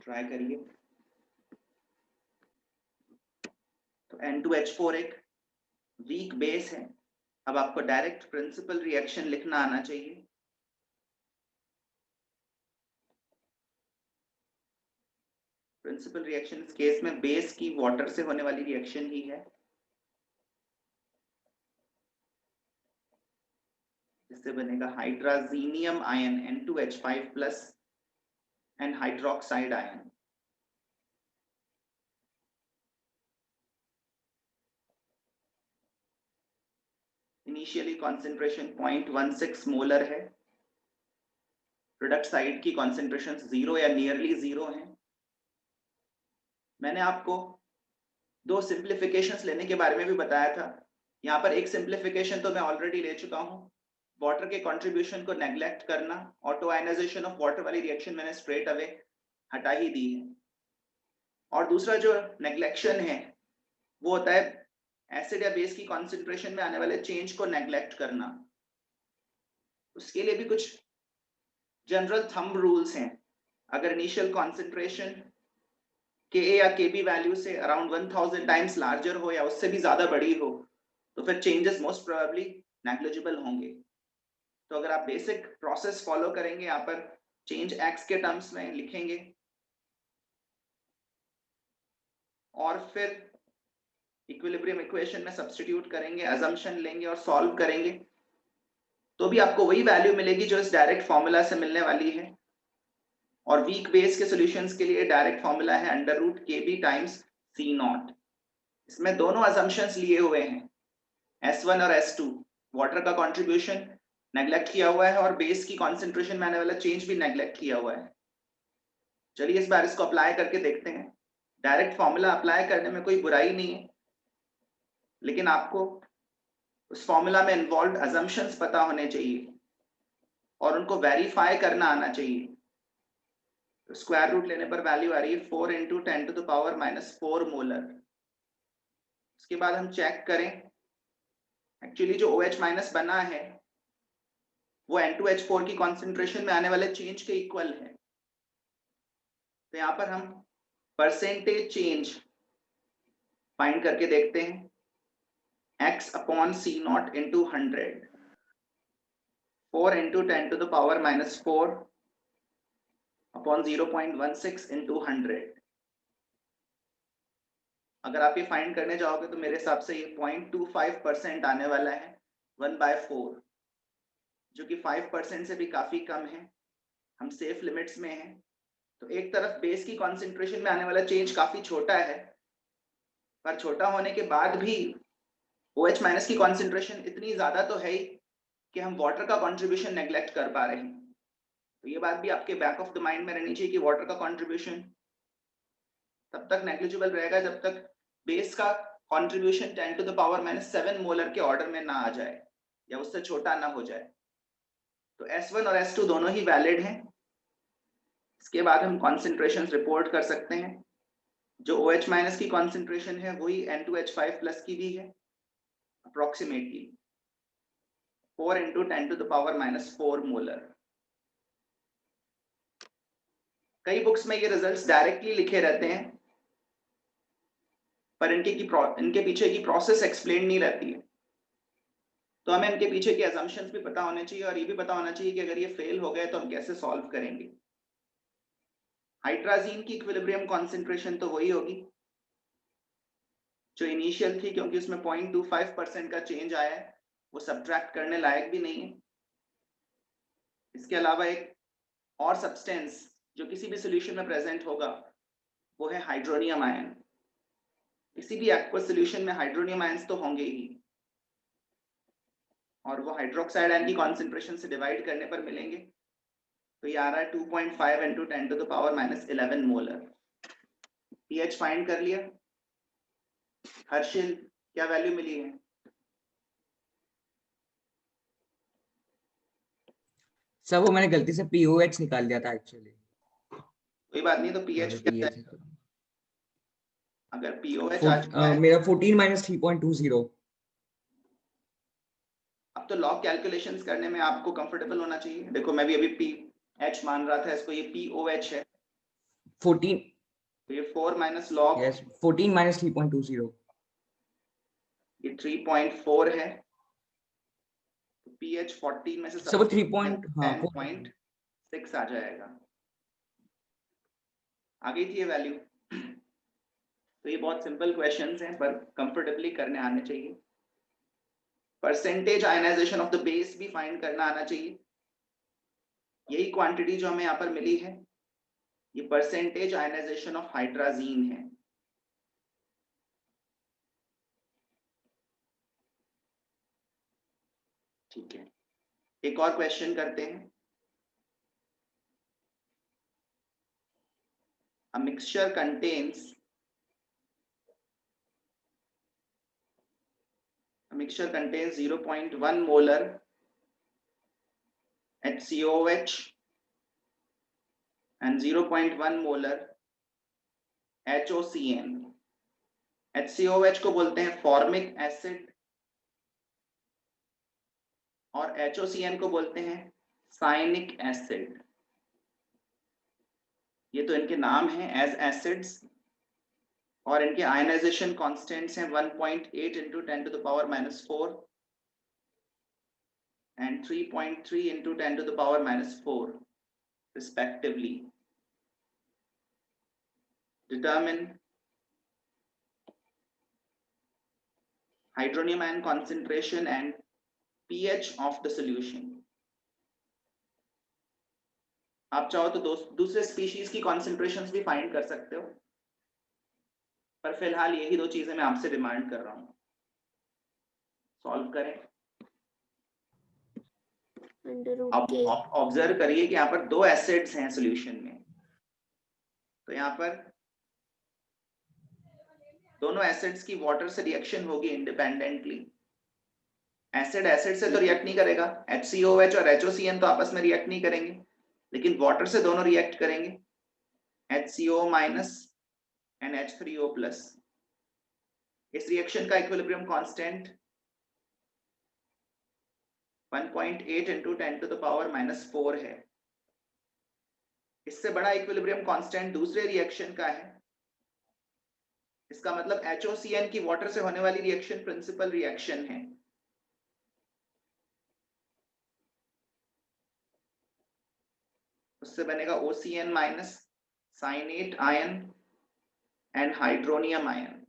Try करिए। तो N2H4 एक वीक बेस है। अब आपको डायरेक्ट प्रिंसिपल रिएक्शन लिखना आना चाहिए। प्रिंसिपल रिएक्शन इस केस में बेस की वाटर से होने वाली रिएक्शन ही है, जिससे बनेगा hydrazinium ion N2H5+ and hydroxide ion. Initially concentration 0.16 molar है। प्रोडक्ट साइड की कॉन्सेंट्रेशन 0 या नियरली 0 है। मैंने आपको दो सिंप्लीफिकेशंस लेने के बारे में भी बताया था। यहाँ पर एक सिंप्लीफिकेशन तो मैं ऑलरेडी ले चुका हूँ, वाटर के कंट्रीब्यूशन को नेग्लेक्ट करना। ऑटो आयनाइजेशन ऑफ वाटर वाली रिएक्शन मैंने स्ट्रेट अवे हटा ही दी है। और दूसरा जो नेग्लेक्शन है वो होता है एसिड या बेस की कॉन्सेंट्रेशन में आने वाले चेंज को नेग्लेक्ट करना। उसके लिए भी कुछ जनरल थंब रूल्स हैं। अगर इनिशियल कॉन्सेंट्रेशन Ka या Kb वैल्यू से अराउंड 1000 टाइम्स लार्जर हो या उससे भी ज्यादा बड़ी हो तो फिर चेंजेस मोस्ट प्रोबेबली नेग्लिजिबल होंगे। तो अगर आप बेसिक प्रोसेस फॉलो करेंगे, यहाँ पर चेंज x के टर्म्स में लिखेंगे और फिर इक्विलिब्रियम इक्वेशन में सब्स्टिट्यूट करेंगे, अजम्पशन लेंगे और सॉल्व करेंगे, तो भी आपको वही वैल्यू मिलेगी जो इस डायरेक्ट फॉर्मूला से मिलने वाली है। और वीक बेस के सॉल्यूशंस के लिए डायरेक्ट फॉर्मूला है √Kb टाइम्स C0। इसमें दोनों असम्पशंस लिए हुए हैं, S1 और S2। वाटर का कंट्रीब्यूशन नेग्लेक्ट किया हुआ है और बेस की कॉन्सेंट्रेशन में आने वाला चेंज भी नेग्लेक्ट किया हुआ है। चलिए इस बार इसको अप्लाई करके देखते हैं। डायरेक्ट फॉर्मूला अप्लाई करने में कोई बुराई नहीं है, लेकिन आपको उस फॉर्मूला में इन्वॉल्व असम्पशंस पता होने चाहिए और उनको वेरीफाई करना आना चाहिए। तो स्क्वायर रूट लेने पर वैल्यू आ रही है 4 × 10⁻⁻4 मोलर। उसके बाद हम चेक करें, एक्चुअली जो OH- बना है वो N2H4 की कॉन्सेंट्रेशन में आने वाले चेंज के इक्वल है। तो यहाँ पर हम परसेंटेज चेंज फाइंड करके देखते हैं। x/C0 × 100, 4 × 10⁻⁻4 upon 0.16 × 100। अगर आप ये फाइंड करने जाओगे तो मेरे हिसाब से ये 0.25% आने वाला है 1/4, जो कि 5% से भी काफी कम है। हम सेफ लिमिट्स में हैं। तो एक तरफ बेस की कॉन्सेंट्रेशन में आने वाला चेंज काफी छोटा है, पर छोटा होने के बाद भी OH- की कॉन्सेंट्रेशन इतनी ज्यादा तो है ही कि हम वाटर का कंट्रीब्यूशन नेग्लेक्ट कर पा रहे हैं। तो ये बात भी आपके बैक ऑफ द माइंड में रहनी चाहिए कि वाटर का कंट्रीब्यूशन तब तक नेग्लिजिबल रहेगा जब तक बेस का कंट्रीब्यूशन 10⁻⁻7 मोलर के ऑर्डर में ना आ जाए या उससे छोटा ना हो जाए। तो S1 और S2 दोनों ही वैलिड हैं। इसके बाद हम कॉन्सेंट्रेशंस रिपोर्ट कर सकते हैं। जो OH- की कॉन्सेंट्रेशन है वही N2H5+ की भी है, अप्रोक्सीमेटली 4 × 10⁻⁻4 मोलर। कई बुक्स में ये रिजल्ट्स डायरेक्टली लिखे रहते हैं, पर इनके पीछे की प्रोसेस एक्सप्लेन नहीं रहती है। तो हमें इनके पीछे के असम्पशंस भी पता होने चाहिए और ये भी पता होना चाहिए कि अगर ये फेल हो गए तो हम कैसे सॉल्व करेंगे। हाइड्राजीन की इक्विलिब्रियम कॉन्सेंट्रेशन तो वही होगी जो इनिशियल थी, क्योंकि उसमें 0.25% का चेंज आया है, वो सब्ट्रैक्ट करने लायक भी नहीं है। इसके अलावा एक और सब्सटेंस जो किसी भी सॉल्यूशन में प्रेजेंट होगा वो है हाइड्रोनियम आयन। किसी भी एक्वस सॉल्यूशन में हाइड्रोनियम आयंस तो होंगे ही, और वो हाइड्रोक्साइड आयन की कॉन्सेंट्रेशन से डिवाइड करने पर मिलेंगे। तो ये आ रहा है 2.5 × 10⁻11 मोलर। pH फाइंड कर लिया। हर्षिल क्या वैल्यू मिली है? सर वो मैंने गलती से POH निकाल दिया था एक्चुअली। कोई बात नहीं, तो pH क्या है? अगर POH आ चुका है मेरा 14 - 3.20। अब तो लॉग कैलकुलेशंस करने में आपको कंफर्टेबल होना चाहिए। देखो मैं भी अभी pH मान रहा था, इसको ये POH है। 14, तो ये 4 माइनस लॉग, yes, 14 minus 3.20. ये 3.4 है। pH 14 में से सब 3 substitute point, हाँ 10.6 आ जाएगा। आ गई थी ये वैल्यू। तो ये बहुत सिंपल क्वेश्चंस हैं पर कंफर्टेबली करने आने चाहिए। Percentage ionisation of the base भी फाइंड करना आना चाहिए। यही क्वांटिटी जो हमें यहाँ पर मिली है ये परसेंटेज आयनाइजेशन ऑफ हाइड्राजीन है। ठीक है, एक और क्वेश्चन करते हैं। A mixture contains 0.1 molar HCOH and 0.1 molar HOCN। HCOH को बोलते हैं फॉर्मिक एसिड और HOCN को बोलते हैं साइनिक एसिड। ये तो इनके नाम हैं एज एसिड्स और इनके आयनाइजेशन कांस्टेंट्स हैं 1.8 into 10 to the power minus 4 and 3.3 into 10 to the power minus 4 respectively. Determine hydronium ion concentration and pH of the solution. आप चाहो तो दूसरे स्पीशीज की कॉन्सेंट्रेशंस भी फाइंड कर सकते हो, पर फिलहाल यही दो चीजें मैं आपसे डिमांड कर रहा हूं। सॉल्व करें। अब ऑब्जर्व करिए कि यहाँ पर दो एसिड्स हैं सॉल्यूशन में। तो यहाँ पर दोनों एसिड्स की वाटर से रिएक्शन होगी इंडिपेंडेंटली। एसिड एसिड से तो रिएक्ट नहीं करेगा, HCOH और HOCN तो आपस में रिएक्ट नहीं करेंगे, लेकिन वाटर से दोनों रिएक्ट करेंगे, HCO minus and H3O plus. इस रिएक्शन का equilibrium constant 1.8 into 10 to the power minus 4 है। इससे बड़ा इक्विलिब्रियम कांस्टेंट दूसरे रिएक्शन का है। इसका मतलब HOCN की वाटर से होने वाली रिएक्शन प्रिंसिपल रिएक्शन है। उससे बनेगा OCN minus cyanate ion and hydronium ion.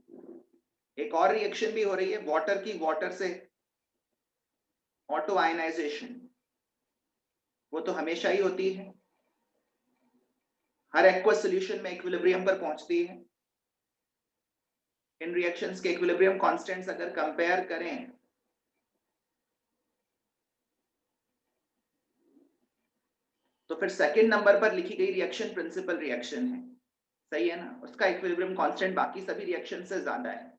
एक और रिएक्शन भी हो रही है वाटर की वाटर से, ऑटो आयनाइजेशन। वो तो हमेशा ही होती है, हर एक्वस सॉल्यूशन में इक्विलिब्रियम पर पहुंचती है। इन रिएक्शंस के इक्विलिब्रियम कांस्टेंट्स अगर कंपेयर करें तो फिर सेकंड नंबर पर लिखी गई रिएक्शन प्रिंसिपल रिएक्शन है, सही है ना? उसका इक्विलिब्रियम कांस्टेंट बाकी सभी रिएक्शन से ज्यादा है।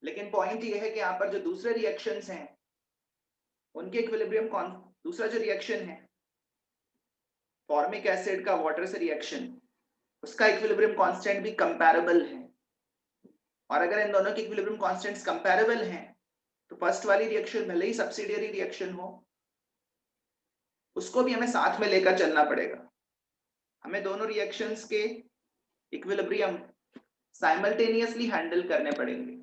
लेकिन पॉइंट ये है कि यहाँ पर जो दूसरे रिएक्शंस हैं उनके इक्विलिब्रियम दूसरा जो रिएक्शन है फॉर्मिक एसिड का वाटर से रिएक्शन, उसका इक्विलिब्रियम कांस्टेंट भी कंपैरेबल है। और अगर इन दोनों के इक्विलिब्रियम कांस्टेंट्स कंपैरेबल हैं तो फर्स्ट वाली रिएक्शन भले ही सब्सिडियरी रिएक्शन हो, उसको भी हमें साथ में लेकर चलना पड़ेगा। हमें दोनों रिएक्शंस के इक्विलिब्रियम साइमल्टेनियसली हैंडल करने पड़ेंगे।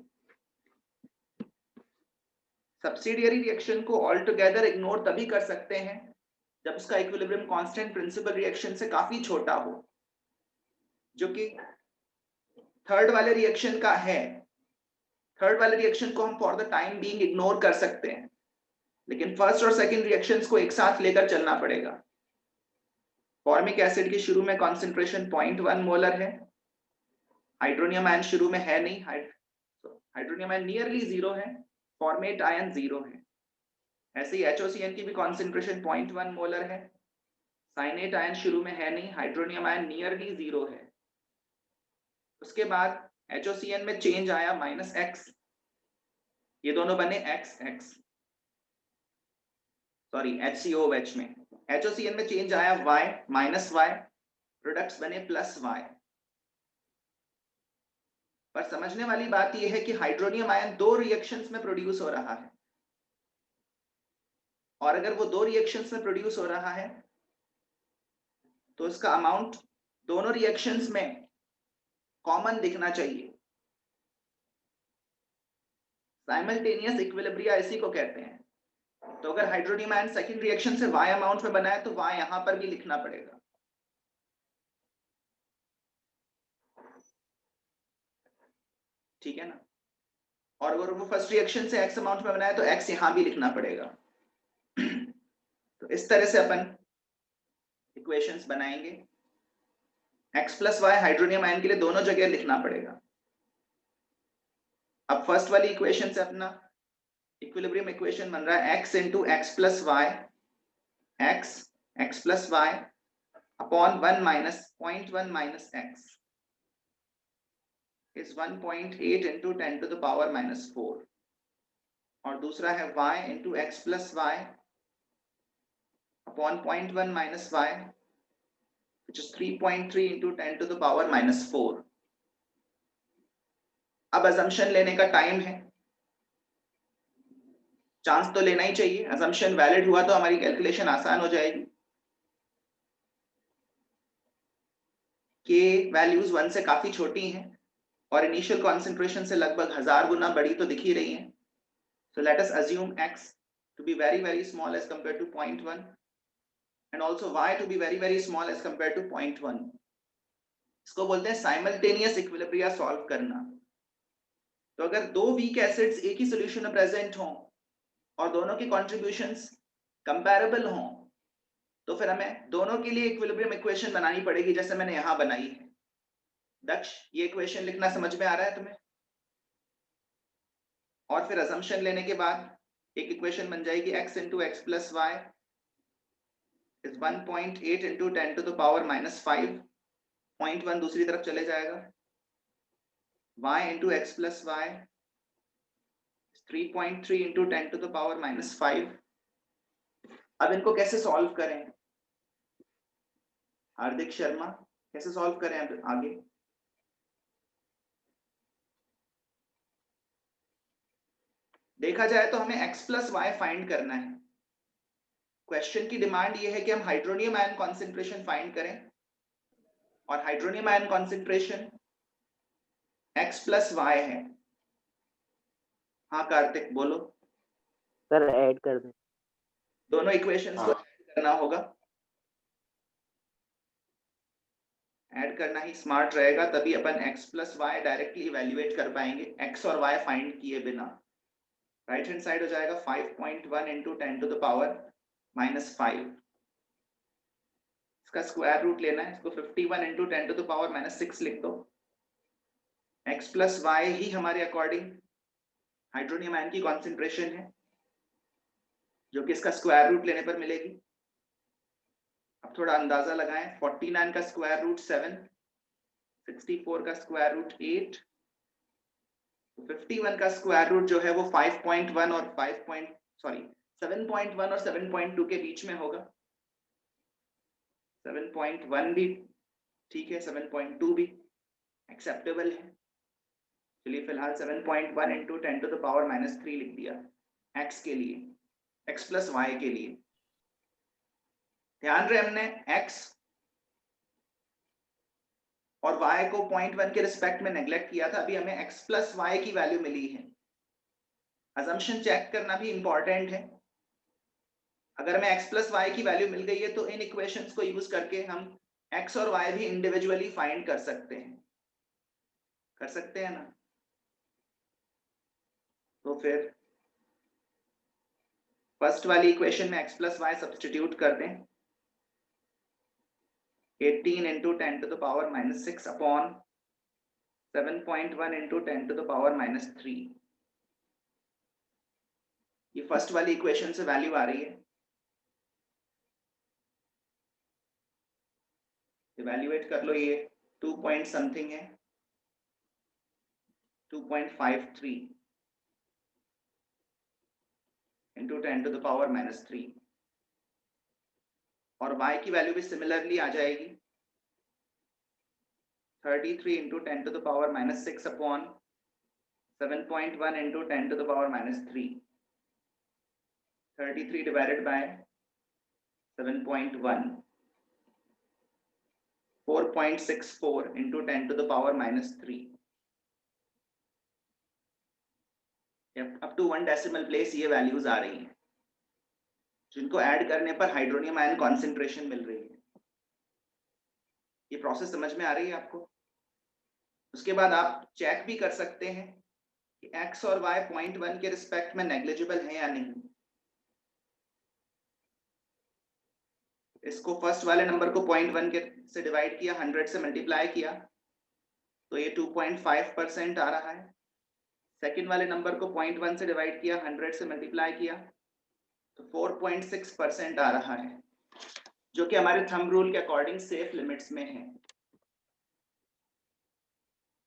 सब्सिडियरी रिएक्शन को ऑल टुगेदर इग्नोर तभी कर सकते हैं जब उसका इक्विलिब्रियम कांस्टेंट प्रिंसिपल रिएक्शन से काफी छोटा हो, जो कि थर्ड वाले रिएक्शन का है। थर्ड वाले रिएक्शन को हम for the time being ignore कर सकते हैं, लेकिन फर्स्ट और सेकंड रिएक्शंस को एक साथ लेकर चलना पड़ेगा। फॉर्मिक एसिड की शुरू में कॉन्सेंट्रेशन 0.1 मोलर है, हाइड्रोनियम आयन शुरू में है नहीं, हाइड्रोनियम आयन नियरली 0 है, फॉर्मेट आयन 0 है। ऐसे ही HOCN की भी कॉन्सेंट्रेशन 0.1 मोलर है, साइनेट आयन शुरू में है नहीं, हाइड्रोनियम आयन नियरली 0 है। उसके बाद HOCN में चेंज आया -X, ये दोनों बने XX, सॉरी HCOH में। HOCN में चेंज आया Y, -Y, प्रोडक्ट्स बने +Y। पर समझने वाली बात यह है कि हाइड्रोनियम आयन दो रिएक्शंस में प्रोड्यूस हो रहा है, और अगर वो दो रिएक्शंस में प्रोड्यूस हो रहा है तो इसका अमाउंट दोनों रिएक्शंस में कॉमन दिखना चाहिए। साइमल्टेनियस इक्विलिब्रिया इसी को कहते हैं। तो अगर हाइड्रोनियम आयन सेकंड रिएक्शन से Y अमाउंट में बना है तो Y यहां पर भी लिखना पड़ेगा। ठीक है ना। और अगर वो फर्स्ट रिएक्शन से X अमाउंट में बना है तो X यहां भी लिखना पड़ेगा। तो इस तरह से अपन इक्वेशंस बनाएंगे। X plus Y hydronium ion के लिए दोनों जगह लिखना पड़ेगा। अब फर्स्ट वाली इक्वेशन से अपना इक्विलिब्रियम इक्वेशन बन रहा है x into X plus Y, x plus Y upon 1 minus 0.1 minus x is 1.8 into 10 to the power minus 4, और दूसरा है y into x plus y upon 0.1 minus y which is 3.3 into 10 to the power minus 4। अब assumption लेने का time है। Chance तो लेना ही चाहिए, assumption वैलिड हुआ तो हमारी कैलकुलेशन आसान हो जाएगी। k वैल्यूज 1 से काफी छोटी हैं और इनिशियल कॉन्सेंट्रेशन से लगभग 1000 गुना बड़ी तो दिख ही रही हैं। So let us assume x to be very small as compared to 0.1 and also y to be very small as compared to 0.1। इसको बोलते हैं साइमल्टेनियस इक्विलिब्रिया सॉल्व करना। तो अगर दो वीक एसिड्स एक ही सॉल्यूशन में प्रेजेंट हों और दोनों की कॉन्ट्रीब्यूशंस कंपैरेबल हों तो फिर हमें दोनों के लिए इक्विलिब्रियम इक्वेशन बनानी पड़ेगी, जैसे मैंने यहां बनाई है। दक्ष, ये इक्वेशन लिखना समझ में आ रहा है तुम्हें? और फिर असम्पशन लेने के बाद एक इक्वेशन बन जाएगी x into X plus Y is 1.8 into 10 to the power minus 5, 0.1 दूसरी तरफ चले जाएगा, y into X plus Y 3.3 into 10 to the power minus 5। अब इनको कैसे सॉल्व करें? हार्दिक शर्मा, कैसे सॉल्व करें अब आगे? देखा जाए तो हमें x प्लस वाई फाइंड करना है। क्वेश्चन की डिमांड ये है कि हम हाइड्रोनियम आयन कॉन्सेंट्रेशन फाइंड करें और hydronium ion concentration x plus Y है। हाँ कार्तिक बोलो। सर ऐड कर दें। दोनों इक्वेशंस को ऐड करना होगा। ऐड करना ही स्मार्ट रहेगा, तभी अपन x plus Y directly evaluate कर पाएंगे x और y फाइंड किए बिना। राइट हैंड साइड हो जाएगा 5.1 into 10 to the power minus 5। इसका स्क्वायर रूट लेना है, इसको 51 into 10 to the power minus 6 लिख दो। x प्लस वाई ही हमारे अकॉर्डिंग हाइड्रोनियम आयन की कॉन्सेंट्रेशन है, जो कि इसका स्क्वायर रूट लेने पर मिलेगी। अब थोड़ा अंदाजा लगाएं, 49 का स्क्वायर रूट 7, 64 का स्क्वायर रूट 8, 51 का स्क्वायर रूट जो है वो 5.1 और 7.1 और 7.2 के बीच में होगा। 7.1 भी ठीक है, 7.2 भी एक्सेप्टेबल है। चलिए फिलहाल 7.1 into 10 to the power minus 3 लिख दिया x के लिए, x प्लस वाई के लिए। ध्यान रहे हमने x और y को 0.1 के रिस्पेक्ट में नेग्लेक्ट किया था, अभी हमें x प्लस वाई की वैल्यू मिली है। असम्पशन चेक करना भी इंपॉर्टेंट है। अगर हमें x प्लस वाई की वैल्यू मिल गई है तो इन इक्वेशंस को यूज करके हम x और y भी इंडिविजुअली फाइंड कर सकते हैं ना। तो फिर फर्स्ट वाली इक्वेशन में x प्लस वाई सब्सटीट्यूट कर दें। 18 into 10 to the power minus 6 upon 7.1 into 10 to the power minus 3। ये फर्स्ट वाली इक्वेशन से वैल्यू आ रही है। इवैल्यूएट कर लो, ये 2 पॉइंट समथिंग है, 2.53 into 10 to the power minus 3, और y की वैल्यू भी सिमिलरली आ जाएगी, 33 into 10 to the power minus 6 upon 7.1 into 10 to the power minus 3। 33 divided by 7.1, 4.64 into 10 to the power minus 3. Up to 1 decimal place ये values आ रही हैं, जिनको ऐड करने पर हाइड्रोनियम आयन कॉन्सेंट्रेशन मिल रही है। ये प्रोसेस समझ में आ रही है आपको? उसके बाद आप चेक भी कर सकते हैं कि x और y 0.1 के रिस्पेक्ट में नेग्लिजिबल है या नहीं। इसको फर्स्ट वाले नंबर को 0.1 के से डिवाइड किया, 100 से मल्टीप्लाई किया तो ये 2.5% आ रहा है। सेकंड वाले नंबर को 0.1 से डिवाइड किया, 100 से मल्टीप्लाई किया तो 4.6% आ रहा है, जो कि हमारे थंब रूल के अकॉर्डिंग सेफ लिमिट्स में है।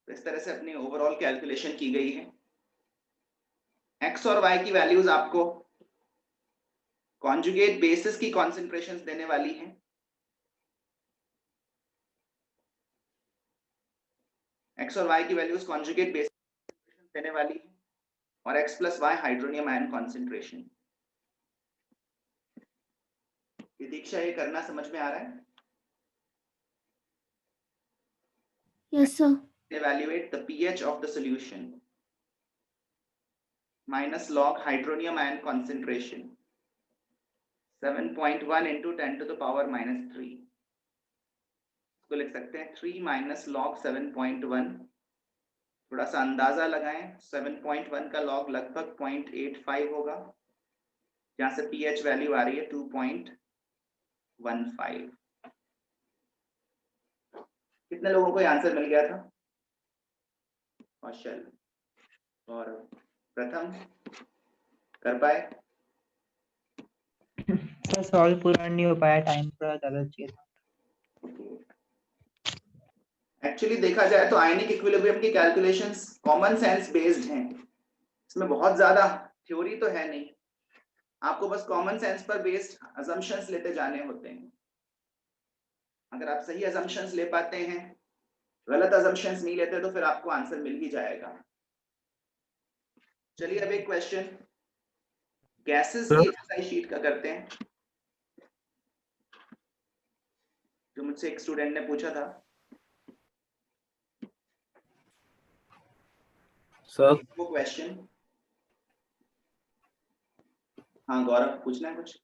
तो इस तरह से अपनी ओवरऑल कैलकुलेशन की गई है। x और y की वैल्यूज आपको कॉन्जुगेट बेसिस की कॉन्सेंट्रेशंस देने वाली हैं। x और y की वैल्यूज कॉन्जुगेट बेसिस देने वाली है और x plus y hydronium ion concentration. ये दीक्षा, ये करना समझ में आ रहा है? Yes, sir. Evaluate the pH of the solution minus log hydronium ion concentration 7.1 into 10 to the power minus 3. इसको लिख सकते हैं 3 minus log 7.1। थोड़ा सा अंदाजा लगाएं, 7.1 का log लगभग 0.85 होगा, जहां से pH वैल्यू आ रही है 2.15। कितने लोगों को आंसर मिल गया था? कौशल और प्रथम कर पाए? सर सॉल्व पूरा नहीं हो पाया, टाइम थोड़ा ज्यादा चाहिए था। एक्चुअली देखा जाए तो आयनिक इक्विलिब्रियम की कैलकुलेशंस कॉमन सेंस बेस्ड हैं। इसमें बहुत ज्यादा थ्योरी तो है नहीं, आपको बस कॉमन सेंस पर बेस्ड अजम्पशंस लेते जाने होते हैं। अगर आप सही अजम्पशंस ले पाते हैं, गलत अजम्पशंस नहीं लेते तो फिर आपको आंसर मिल ही जाएगा। चलिए अब एक क्वेश्चन गैसेस की एक्सरसाइज शीट का करते हैं, जो मुझसे एक स्टूडेंट ने पूछा था। सर वो क्वेश्चन, हाँ गौरव पूछना है कुछ?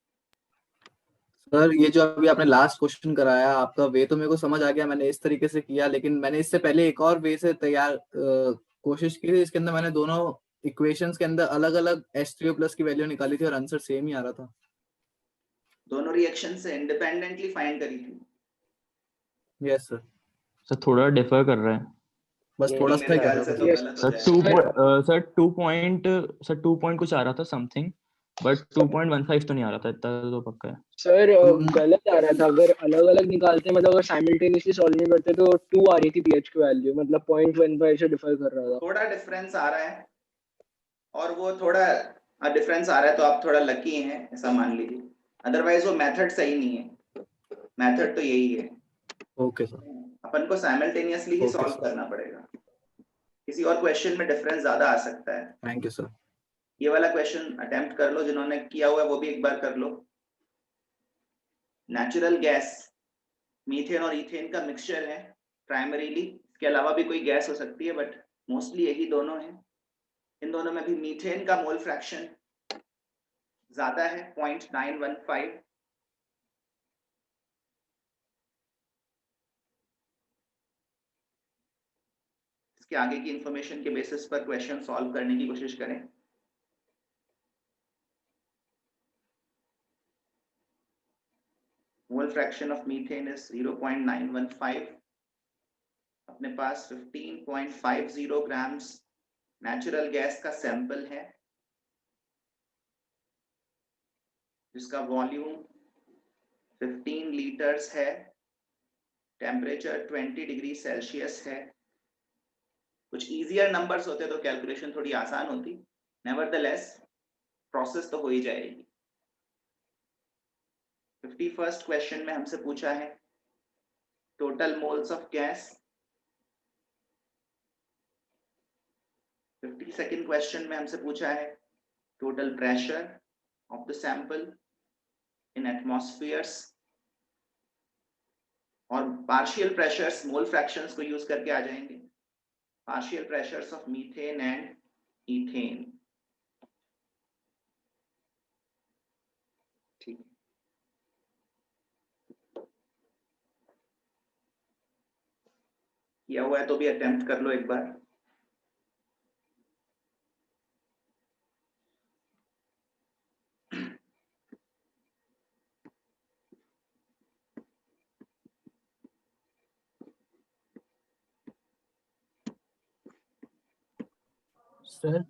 सर ये जो अभी आपने लास्ट क्वेश्चन कराया, आपका वे तो मेरे को समझ आ गया, मैंने इस तरीके से किया, लेकिन मैंने इससे पहले एक और वे से तैयार कोशिश की थी। इसके अंदर मैंने दोनों इक्वेशंस के अंदर अलग अलग H3O+ की वैल्यू निकाली थी और आंसर सेम ही आ रहा था। दोनों रिएक्शन से इंडिपेंडेंटली फाइंड करी थी। Yes sir. सर थोड़ा डिफर कर रहे हैं, बस ये थोड़ा नहीं सा ही मेरे कर ख्याल रहा से था तो सर। गलत हो सर जाएगा। 2 पॉइंट कुछ आ रहा था समथिंग, बट 2.15 तो नहीं आ रहा था, इतना तो पक्का है। सर गलत आ रहा था, अगर अलग अलग निकालते मतलब अगर साइमल्टेनियसली सॉल्व नहीं करते तो 2 आ रही थी पीएच की वैल्यू, मतलब 0.15 से डिफर कर रहा था। थोड़ा डिफरेंस आ रहा है, और वो थोड़ा डिफरेंस आ रहा है तो आप थोड़ा लकी हैं ऐसा मान लीजिए, अदरवाइज वो मेथड सही नहीं है। मेथड तो यही है, ओके सर। अपन को साइमल्टेनियसली ही Okay, सॉल्व sir. करना पड़ेगा। किसी और क्वेश्चन में डिफरेंस ज्यादा आ सकता है। Thank you sir. ये वाला क्वेश्चन अटेम्प्ट कर लो, जिन्होंने किया हुआ है वो भी एक बार कर लो। नेचुरल गैस मीथेन और इथेन का मिक्सचर है प्राइमरीली, इसके अलावा भी कोई गैस हो सकती है बट मोस्टली यही दोनों हैं। इन दोनों में भी मीथेन का मोल फ्रैक्शन ज्यादा है 0.915, इसके आगे की इंफॉर्मेशन के बेसिस पर क्वेश्चन सॉल्व करने की कोशिश करें। Mole fraction of methane is 0.915। अपने पास 15.50 ग्राम्स नेचुरल गैस का सैंपल है, जिसका वॉल्यूम 15 लीटर्स है, टेम्परेचर 20 डिग्री सेल्सियस है। कुछ इजियर नंबर्स होते तो कैलकुलेशन थोड़ी आसान होती, नेवरदलेस प्रोसेस तो हो ही जाएगी। 51st क्वेश्चन में हमसे पूछा है total moles of gas. 52nd question में हमसे पूछा है total pressure of the sample इन एटमॉस्फेयर्स। और पार्शियल प्रेशर्स मोल फ्रैक्शंस को यूज करके आ जाएंगे, partial pressures of methane and ethane. ठीक है, किया हुआ है तो भी अटेम्प्ट कर लो एक बार। सर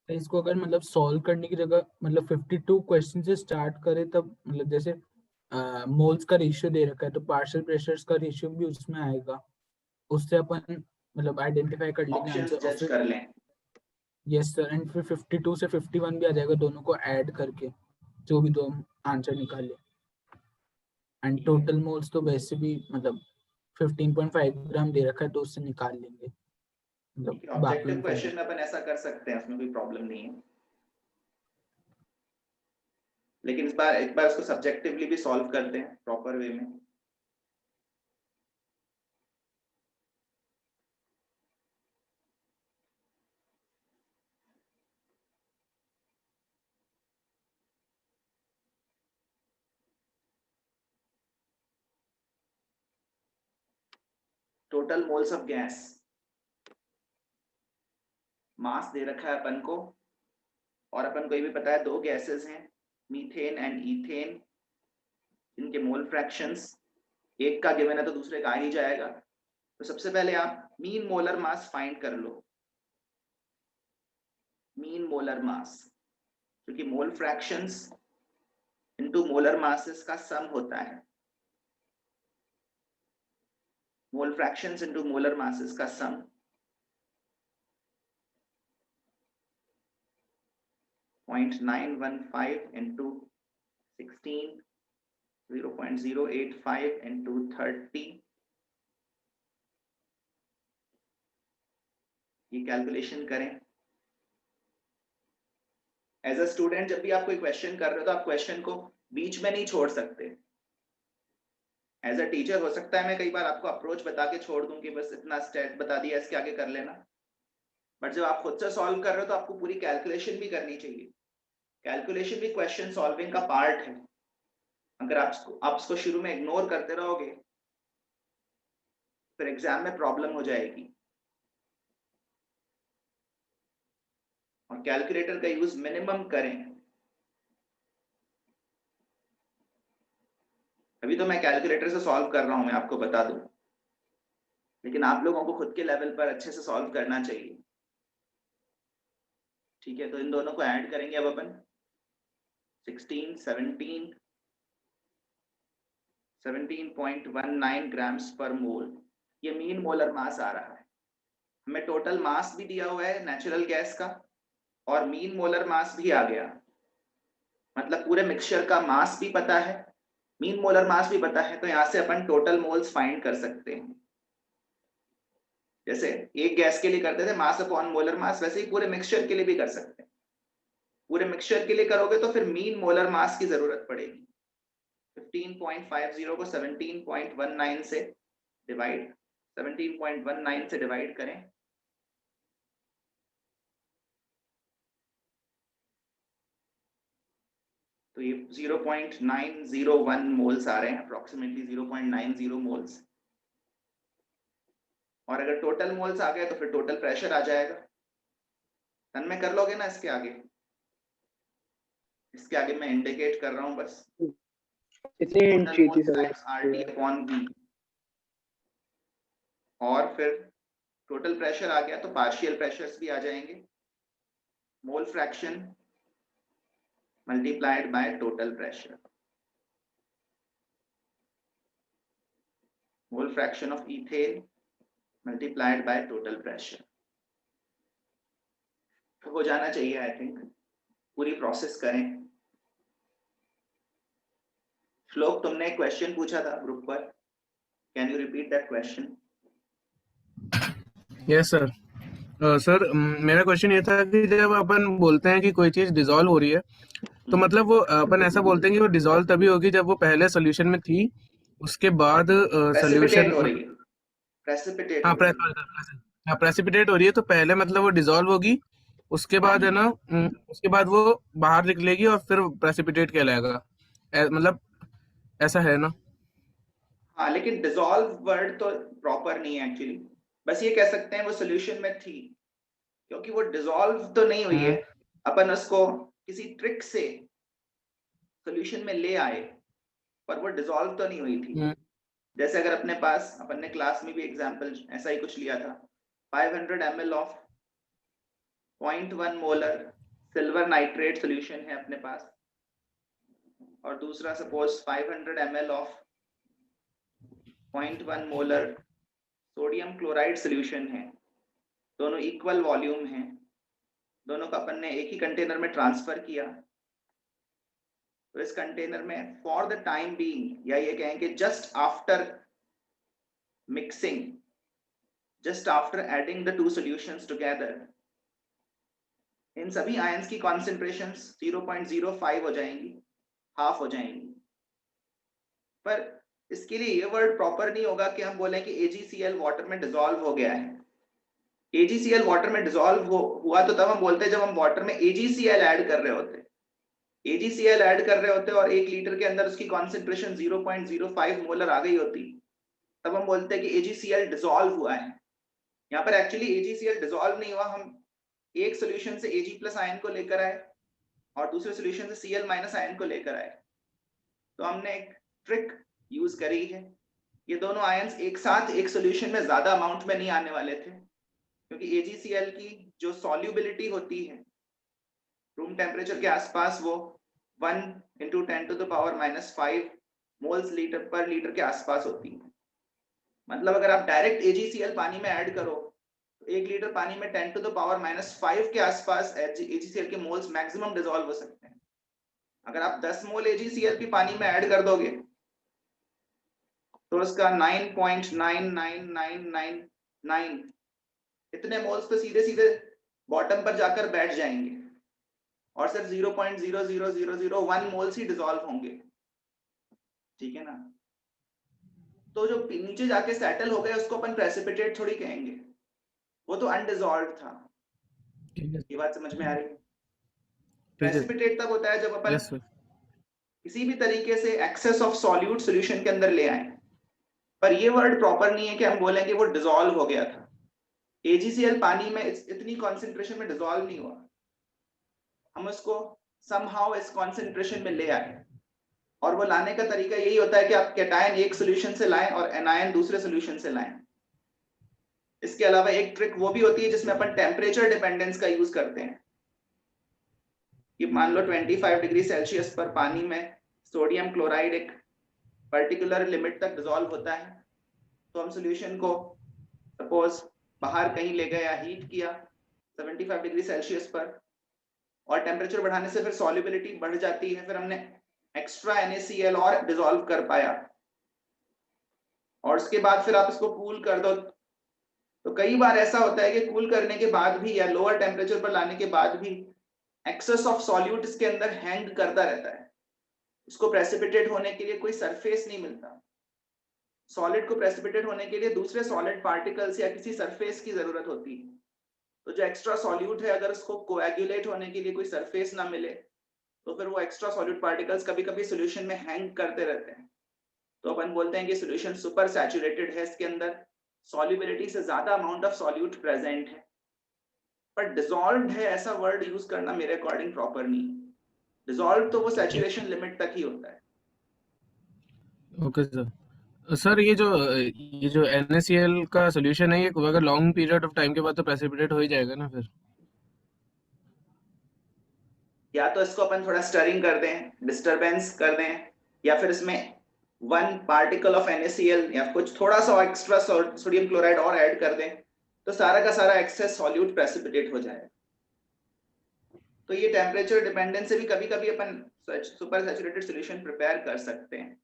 इसको अगर मतलब सॉल्व करने की जगह मतलब 52 क्वेश्चन से स्टार्ट करें तब मतलब जैसे मोल्स का रेशियो दे रखा है तो पार्शियल प्रेशर्स का रेशियो भी उसमें आएगा, उससे अपन मतलब आइडेंटिफाई कर लेंगे ऑप्शंस आंसर। जज कर लें। यस सर, एंड फिर 52 से 51 भी आ जाएगा, दोनों को ऐड करके जो भी दो आंसर निकाले। एंड टोटल मोल्स तो वैसे भी मतलब 15.5 ग्राम दे रखा है तो उससे निकाल लेंगे, मतलब ऑब्जेक्टिव क्वेश्चन में अपन ऐसा कर सकते हैं, उसमें कोई प्रॉब्लम नहीं है, लेकिन इस बार एक बार उसको सब्जेक्टिवली भी सॉल्व करते हैं प्रॉपर वे में। टोटल मोल्स ऑफ गैस, मास दे रखा है अपन को, और अपन को ये भी पता है दो गैसेस हैं मीथेन एंड इथेन, इनके मोल फ्रैक्शंस, एक का गिवन है तो दूसरे का आ ही जाएगा। तो सबसे पहले आप मीन मोलर मास फाइंड कर लो, मीन मोलर मास, क्योंकि मोल फ्रैक्शंस इनटू मोलर मासेस का सम होता है, मोल फ्रैक्शंस इनटू मोलर मासेस का सम। .915 into 16, 0.085 into 30, ये कैलकुलेशन करें। एज अ स्टूडेंट जब भी आप कोई क्वेश्चन कर रहे हो तो आप क्वेश्चन को बीच में नहीं छोड़ सकते। एज अ टीचर हो सकता है मैं कई बार आपको अप्रोच बता के छोड़ दूं कि बस इतना स्टेप बता दिया, इसके आगे कर लेना, बट जब आप खुद से सॉल्व कर रहे हो तो आपको पूरी कैलकुलेशन भी करनी चाहिए। कैलकुलेशन भी क्वेश्चन सॉल्विंग का पार्ट है। अगर आप उसको शुरू में इग्नोर करते रहोगे फिर एग्जाम में प्रॉब्लम हो जाएगी। और कैलकुलेटर का यूज मिनिमम करें। अभी तो मैं कैलकुलेटर से सॉल्व कर रहा हूं, मैं आपको बता दूं, लेकिन आप लोगों को खुद के लेवल पर अच्छे से सॉल्व करना चाहिए। ठीक है, तो इन दोनों को ऐड करेंगे अब अपन। 16, 17, 17.19 ग्राम्स पर मोल, ये मीन मोलर मास आ रहा है। हमें टोटल मास भी दिया हुआ है नेचुरल गैस का और मीन मोलर मास भी आ गया, मतलब पूरे मिक्सचर का मास भी पता है, मीन मोलर मास भी पता है, तो यहां से अपन टोटल मोल्स फाइंड कर सकते हैं। जैसे एक गैस के लिए करते थे मास अपॉन मोलर मास, वैसे ही पूरे मिक्सचर के लिए भी कर सकते हैं। पूरे मिक्सचर के लिए करोगे तो फिर मीन मोलर मास की जरूरत पड़ेगी। 15.50 को 17.19 से डिवाइड, 17.19 से डिवाइड करें तो ये 0.901 मोल्स आ रहे हैं, अप्रोक्सीमेटली 0.90 मोल्स। और अगर टोटल मोल्स आ गए तो फिर टोटल प्रेशर आ जाएगा। तन में कर लोगे ना इसके आगे, इसके आगे मैं इंडिकेट कर रहा हूं बस, RT अपॉन V, और फिर टोटल प्रेशर आ गया तो पार्शियल प्रेशर्स भी आ जाएंगे, mole fraction multiplied by total pressure, mole fraction of ethane multiplied by total pressure. तो हो जाना चाहिए आई थिंक। पूरी प्रोसेस करें। श्लोक, तुमने क्वेश्चन पूछा था ग्रुप पर, can you repeat that question? Yes sir. Sir मेरा क्वेश्चन ये था कि जब अपन बोलते हैं कि कोई चीज डिसॉल्व हो रही है तो मतलब वो अपन ऐसा बोलते हैं कि वो डिसॉल्व तभी होगी जब वो पहले सॉल्यूशन में थी, उसके बाद प्रेसिपिटेट सॉल्यूशन हो रही है, प्रेसिपिटेट हाँ हो रही है। हाँ प्रेसिपिटेट हो रही है, तो पहले मतलब वो डिसॉल्व होगी, उसके बाद है ना उसके बाद वो बाहर निकलेगी और फिर प्रेसिपिटेट कहलाएगा, मतलब ऐसा है ना? हाँ, लेकिन डिसॉल्व वर्ड तो प्रॉपर नहीं है एक्चुअली, बस ये कह सकते हैं वो सोल्यूशन में थी, क्योंकि वो डिसॉल्व तो नहीं हुई है, अपन उसको किसी ट्रिक से सोल्यूशन में ले आए, पर वो डिसॉल्व तो नहीं हुई थी। जैसे अगर अपने पास, अपन ने क्लास में भी एग्जांपल ऐसा ही कुछ लिया था, 500 ml of 0.1 molar silver nitrate solution है अपने पास, और दूसरा suppose 500 ml of 0.1 molar sodium chloride solution है, दोनों इक्वल वॉल्यूम हैं, दोनों का अपन ने एक ही कंटेनर में ट्रांसफर किया। तो इस कंटेनर में फॉर द टाइम बीइंग, या ये कहेंगे just after mixing, just after adding the two solutions together, इन सभी आयंस की कॉन्सेंट्रेशंस 0.05 हो जाएंगी, हाफ हो जाएंगी। पर इसके लिए ये वर्ड प्रॉपर नहीं होगा कि हम बोलें कि AgCl वाटर में डिसॉल्व हो गया है। AgCl वाटर में डिसॉल्व हुआ तो तब हम बोलते हैं जब हम वाटर में AgCl ऐड कर रहे होते, AgCl ऐड कर रहे होते और 1 लीटर के अंदर उसकी कॉन्सेंट्रेशन 0.05 मोलर आ गई होती, तब हम बोलते हैं कि AgCl डिसॉल्व हुआ है। यहाँ पर एक्चुअली AgCl डिसॉल्व नहीं हुआ, हम एक सॉल्यूशन से Ag+ आयन को लेकर आए और दूसरे सॉल्यूशन से Cl- आयन को लेकर आए। तो हमने एक ट्रिक यूज करी है, ये दोनों आयंस एक साथ एक सॉल्यूशन में ज्यादा अमाउंट में नहीं आने वाले थे, क्योंकि AgCl की जो सॉल्युबिलिटी होती है रूम टेम्परेचर के आसपास, वो 1 × 10⁻⁻5 मोल्स लीटर पर लीटर के आसपास होती है। मतलब अगर आप डायरेक्ट AgCl पानी में ऐड करो तो 1 लीटर पानी में 10⁻⁵ के आसपास AgCl के मोल्स मैक्सिमम डिसॉल्व हो सकते हैं। अगर आप 10 मोल AgCl भी पानी में ऐड कर दोगे तो उसका 9.99999 इतने मोल्स तो सीधे सीधे बॉटम पर जाकर बैठ जाएंगे और सिर्फ 0.00001 मोल्स ही डिसॉल्व होंगे, ठीक है ना। तो जो नीचे जाके सेटल हो गए उसको अपन प्रेसिपिटेट थोड़ी कहेंगे, वो तो अनडिसॉल्व्ड था। ये बात समझ में आ रही है? प्रेसिपिटेट तब होता है जब अपन किसी भी तरीके से एक्सेस ऑफ सॉल्यूट सॉल्यूशन के अंदर ले आए, पर ये वर्ड प्रॉपर नहीं है कि हम बोलेंगे वो डिसॉल्व हो गया था। AgCl पानी में इतनी कॉन्सेंट्रेशन में डिसॉल्व नहीं हुआ, हम उसको समहाउ इस कॉन्सेंट्रेशन में ले आए, और वो लाने का तरीका यही होता है कि आप कैटायन एक सॉल्यूशन से लाएं और एनायन दूसरे सॉल्यूशन से लाएं। इसके अलावा एक ट्रिक वो भी होती है जिसमें अपन टेम्परेचर डिपेंडेंस का यूज करते हैं कि मान लो 25 डिग्री सेल्सियस पर पानी में सोडियम क्लोराइड एक पर्टिकुलर लिमिट तक डिसॉल्व होता है, तो हम सॉल्यूशन को सपोज बाहर कहीं ले गए या हीट किया 75 डिग्री सेल्सियस पर, और टेम्परेचर बढ़ाने से फिर सॉल्युबिलिटी बढ़ जाती है, फिर हमने एक्स्ट्रा NaCl और डिसॉल्व कर पाया, और उसके बाद फिर आप इसको कूल कर दो। तो कई बार ऐसा होता है कि कूल करने के बाद भी या लोअर टेम्परेचर पर लाने के बाद भी एक्सेस ऑफ सॉल्यूट इसके अंदर हैंग करता रहता है, इसको प्रेसिपिटेट होने के लिए कोई सरफेस नहीं मिलता। सॉलिड को प्रेसिपिटेट होने के लिए दूसरे सॉलिड पार्टिकल्स या किसी सरफेस की जरूरत होती है। तो जो एक्स्ट्रा सॉल्यूट है, अगर उसको कोएगुलेट होने के लिए कोई सरफेस ना मिले तो फिर वो एक्स्ट्रा सॉल्यूट पार्टिकल्स कभी कभी सॉल्यूशन में हैंग करते रहते हैं, तो अपन बोलते हैं कि सॉल्यूशन सुपर सैचुरेटेड है, इसके अंदर सॉल्युबिलिटी से ज्यादा अमाउंट ऑफ सॉल्यूट प्रेजेंट है। पर डिसॉल्व्ड है ऐसा वर्ड यूज करना मेरे अकॉर्डिंग प्रॉपर नहीं है। डिसॉल्व तो वो सैचुरेशन लिमिट तक ही होता है। ओके सर, ये जो NaCl का सॉल्यूशन है, ये अगर लॉन्ग पीरियड ऑफ टाइम के बाद तो प्रेसिपिटेट हो ही जाएगा ना फिर? या तो इसको अपन थोड़ा स्टरिंग कर दें, डिस्टरबेंस कर दें, या फिर इसमें 1 पार्टिकल ऑफ NaCl या कुछ थोड़ा सा एक्स्ट्रा सोडियम क्लोराइड और ऐड कर दें, तो सारा का सारा एक्सेस सॉल्यूट प्रेसिपिटेट हो जाए। तो ये टेम्परेचर डिपेंडेंस से भी कभी कभी अपन सुपर सैचुरेटेड सॉल्यूशन प्रिपेयर कर सकते हैं,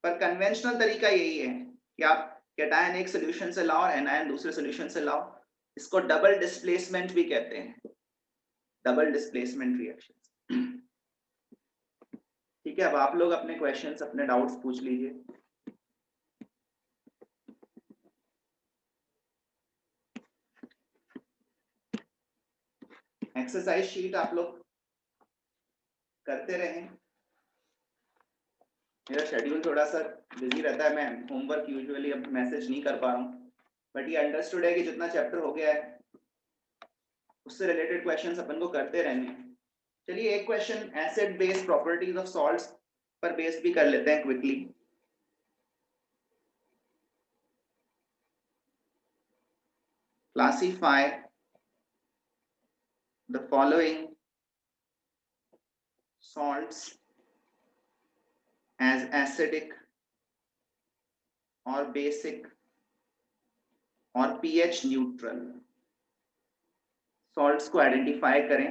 पर कन्वेंशनल तरीका यही है कि आप कैटायन एक सॉल्यूशन से लाओ और एनायन दूसरे सॉल्यूशन से लाओ। इसको डबल डिस्प्लेसमेंट भी कहते हैं, डबल डिस्प्लेसमेंट रिएक्शन। ठीक है, अब आप लोग अपने क्वेश्चंस, अपने डाउट्स पूछ लीजिए। एक्सरसाइज शीट आप लोग करते रहें। मेरा शेड्यूल थोड़ा सा बिजी रहता है, मैं होमवर्क यूजुअली अब मैसेज नहीं कर पा रहा हूँ, बट ये अंडरस्टूड है कि जितना चैप्टर हो गया है उससे रिलेटेड क्वेश्चंस अपन को करते रहने हैं। चलिए एक question acid base properties of salts पर बेस्ड भी कर लेते हैं quickly. Classify the following salts as acidic or basic or pH neutral। salts को आइडेंटिफाई करें।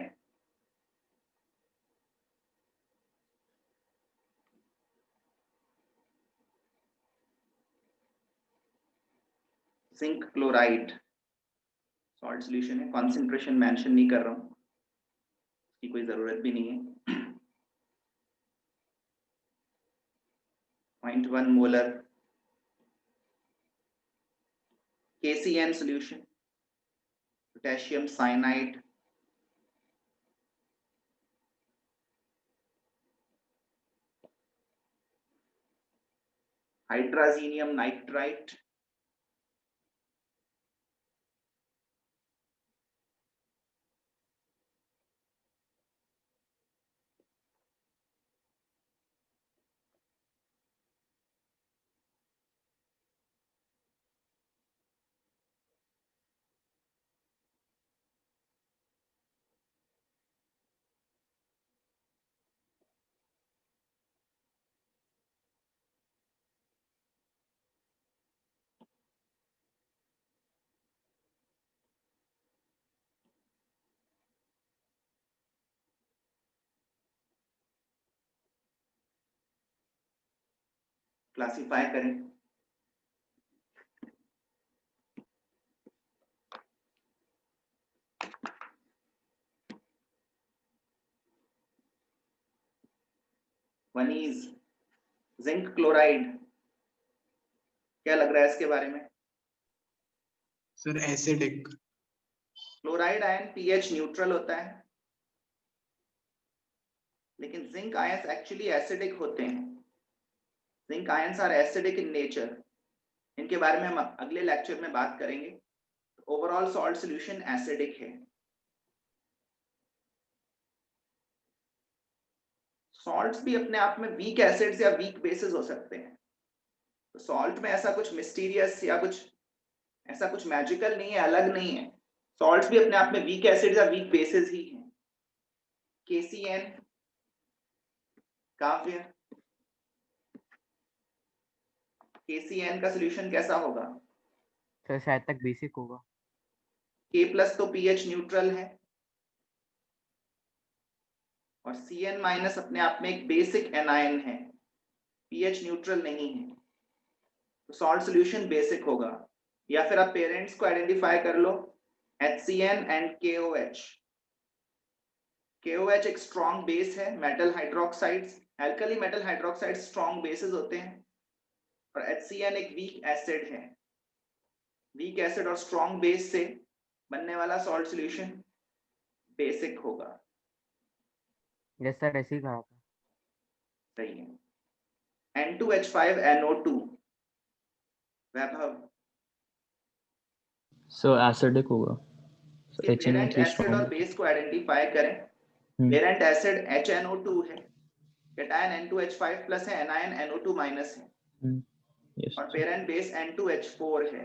जिंक क्लोराइड सॉल्ट सॉल्यूशन है, कॉन्सेंट्रेशन मेंशन नहीं कर रहा हूं, इसकी कोई जरूरत भी नहीं है। 0.1 molar KCN solution, potassium cyanide, hydrazinium nitrite, classify करें। वन इज जिंक क्लोराइड, क्या लग रहा है इसके बारे में? Sir acidic. Chloride ion pH neutral होता है, लेकिन जिंक आयंस एक्चुअली एसिडिक होते हैं। Zinc ions are acidic in nature, इनके बारे में हम अगले लेक्चर में बात करेंगे। ओवरऑल सॉल्ट सॉल्यूशन एसिडिक है। सॉल्ट्स भी अपने आप में वीक एसिड्स या वीक बेसिस हो सकते हैं। तो सॉल्ट में ऐसा कुछ मिस्टीरियस या कुछ ऐसा कुछ मैजिकल नहीं है, अलग नहीं है। सॉल्ट्स भी अपने आप में वीक एसिड्स या वीक बेसिस ही हैं। KCN काव्य, KCN का सॉल्यूशन कैसा होगा? सर शायद तक बेसिक होगा। K+ तो pH न्यूट्रल है और Cn- अपने आप में एक बेसिक एनायन है, pH न्यूट्रल नहीं है, तो सॉल्ट सॉल्यूशन बेसिक होगा। या फिर आप पेरेंट्स को आइडेंटिफाई कर लो, HCN एंड KOH। KOH एक स्ट्रॉन्ग बेस है, metal hydroxides, alkali metal hydroxides strong bases होते हैं, और HCN एक वीक एसिड है। वीक एसिड और स्ट्रॉन्ग बेस से बनने वाला सॉल्ट सॉल्यूशन बेसिक होगा। यस सर, ऐसे ही कहा था। सही है। N2H5NO2 वैभव, सो एसिडिक होगा। इसके पेरेंट HNO3 एसिड और strong। बेस को आइडेंटिफाई करें। पेरेंट एसिड HNO2 है, कैटायन N2H5+ है, एनायन NO2- है, Yes. और पेरेंट बेस N2H4 है।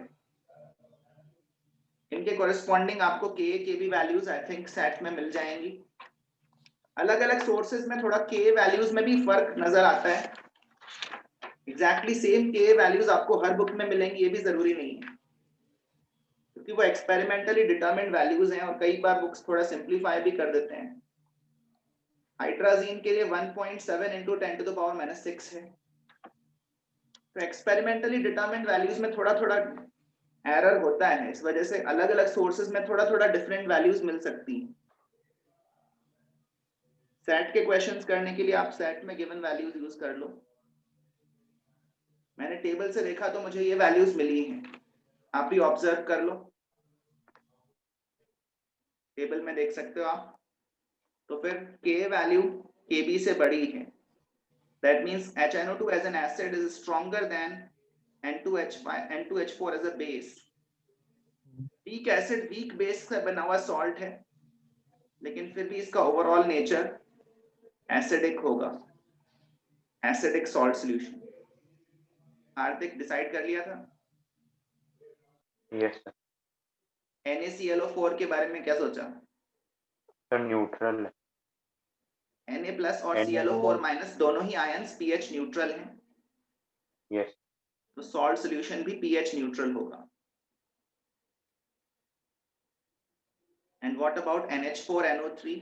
इनके कोरिस्पॉन्डिंग आपको के भी वैल्यूज आई थिंक सेट में मिल जाएंगी। अलग अलग सोर्सेज में थोड़ा के वैल्यूज में भी फर्क नजर आता है। एग्जैक्टली सेम के वैल्यूज आपको हर बुक में मिलेंगी ये भी जरूरी नहीं है, क्योंकि वो एक्सपेरिमेंटली डिटरमिन्ड वैल्यूज हैं और कई बार बुक्स थोड़ा सिंपलीफाई भी कर देते हैं। हाइड्राजीन के लिए 1.7 × 10⁻⁶ है, तो एक्सपेरिमेंटली डिटरमिन्ड वैल्यूज में थोड़ा थोड़ा एरर होता है, इस वजह से अलग अलग सोर्सेज में थोड़ा थोड़ा डिफरेंट वैल्यूज मिल सकती हैं। सेट के क्वेश्चंस करने के लिए आप सेट में गिवन वैल्यूज यूज कर लो। मैंने टेबल से देखा तो मुझे ये वैल्यूज मिली हैं, आप भी ऑब्जर्व कर लो, टेबल में देख सकते हो आप। तो फिर K वैल्यू Kb से बड़ी है, that means HNO2 as an acid is stronger than N2H4 as a base। Weak acid weak base से बना हुआ सॉल्ट है, लेकिन फिर भी इसका ओवरऑल नेचर एसिडिक होगा, एसिडिक सॉल्ट सॉल्यूशन। हार्दिक डिसाइड कर लिया था? Yes sir. NaClO4 के बारे में क्या सोचा? सर न्यूट्रल है। Na प्लस और Na ClO4 माइनस दोनों ही आयंस pH न्यूट्रल हैं। यस। तो सॉल्ट सॉल्यूशन भी pH न्यूट्रल होगा। And what about NH4NO3?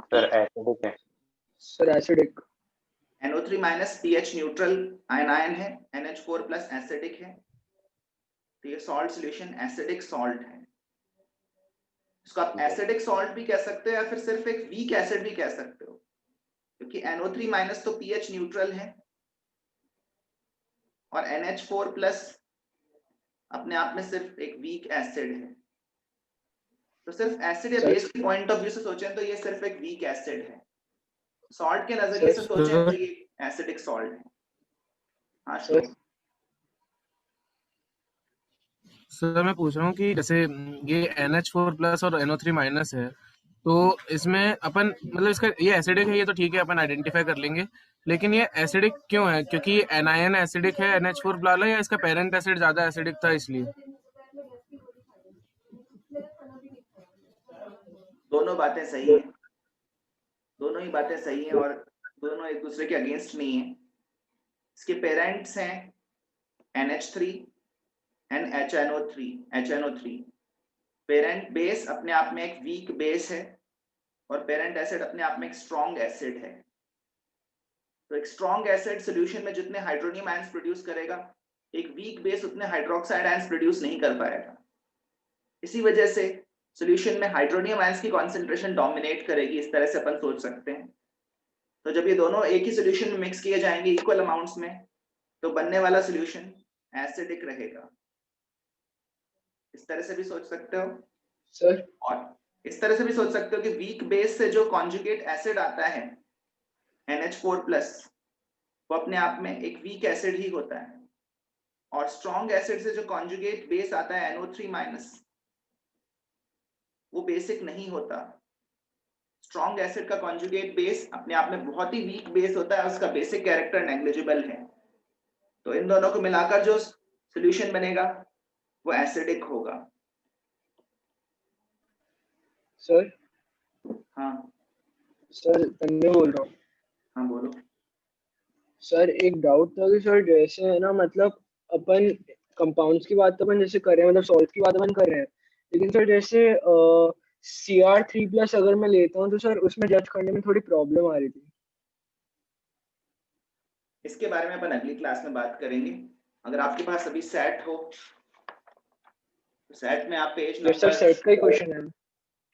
Sir acidic है। Sir acidic. NO3 minus pH neutral ion है, NH4 प्लस एसिडिक है, तो ये सॉल्ट सॉल्यूशन एसिडिक सॉल्ट है। इसको आप एसिडिक सॉल्ट भी कह सकते हो या फिर सिर्फ एक वीक एसिड भी कह सकते हो, क्योंकि NO3 माइनस तो pH न्यूट्रल है और NH4 प्लस अपने आप में सिर्फ एक वीक एसिड है। तो सिर्फ एसिड या बेस के पॉइंट ऑफ व्यू से सोचें तो ये सिर्फ एक वीक एसिड है, सॉल्ट के नजरिए से सोचें तो ये एसिडिक सॉल्ट है। हाँ श्लोक। सर मैं पूछ रहा हूँ कि जैसे ये NH4 प्लस और NO3 माइनस है, तो इसमें अपन मतलब इसका ये एसिडिक है, ये तो ठीक है अपन आइडेंटिफाई कर लेंगे, लेकिन ये एसिडिक क्यों है? क्योंकि एनायन एसिडिक है NH4 प्लस, या इसका पेरेंट एसिड ज्यादा एसिडिक था इसलिए? दोनों बातें सही हैं, दोनों ही बातें सही हैं और दोनों एक दूसरे के अगेंस्ट नहीं है। इसके पेरेंट्स हैं NH3 and HNO3। Parent base अपने आप में एक वीक बेस है और पेरेंट एसिड अपने आप में एक स्ट्रॉन्ग एसिड है। तो एक स्ट्रॉन्ग एसिड सॉल्यूशन में जितने हाइड्रोनियम आयंस प्रोड्यूस करेगा, एक वीक बेस उतने हाइड्रोक्साइड आयंस प्रोड्यूस नहीं कर पाएगा। इसी वजह से सॉल्यूशन में हाइड्रोनियम आयंस की कॉन्सेंट्रेशन डोमिनेट करेगी, इस तरह से अपन सोच सकते हैं। तो जब ये दोनों एक ही सॉल्यूशन में मिक्स किए जाएंगे इक्वल अमाउंट्स में, तो बनने वाला सॉल्यूशन एसिडिक रहेगा। इस तरह से भी सोच सकते हो सर, और इस तरह से भी सोच सकते हो कि वीक बेस से जो कॉन्जुगेट एसिड आता है NH4 प्लस, वो अपने आप में एक वीक एसिड ही होता है, और स्ट्रॉन्ग एसिड से जो कॉन्जुगेट बेस आता है NO3 माइनस, वो बेसिक नहीं होता। स्ट्रॉन्ग एसिड का कॉन्जुगेट बेस अपने आप में बहुत ही वीक बेस होता है, उसका बेसिक कैरेक्टर नेग्लिजिबल है। तो इन दोनों को मिलाकर जो सॉल्यूशन बनेगा वो एसिडिक होगा। सर। हाँ सर तन्ने बोल रहा हूँ। हाँ बोलो। सर एक डाउट था कि सर जैसे है ना, मतलब अपन कंपाउंड्स की बात तो अपन जैसे कर रहे हैं, मतलब सॉल्ट की बात अपन कर रहे हैं, लेकिन सर जैसे Cr3+ अगर मैं लेता हूँ तो सर उसमें जज करने में थोड़ी प्रॉब्लम आ रही थी। इसके बारे में अपन अगली क्लास में बात करेंगे। अगर आपके पास अभी सेट हो तो सेट में आप पेज सर नंबर, सेट का ही क्वेश्चन है।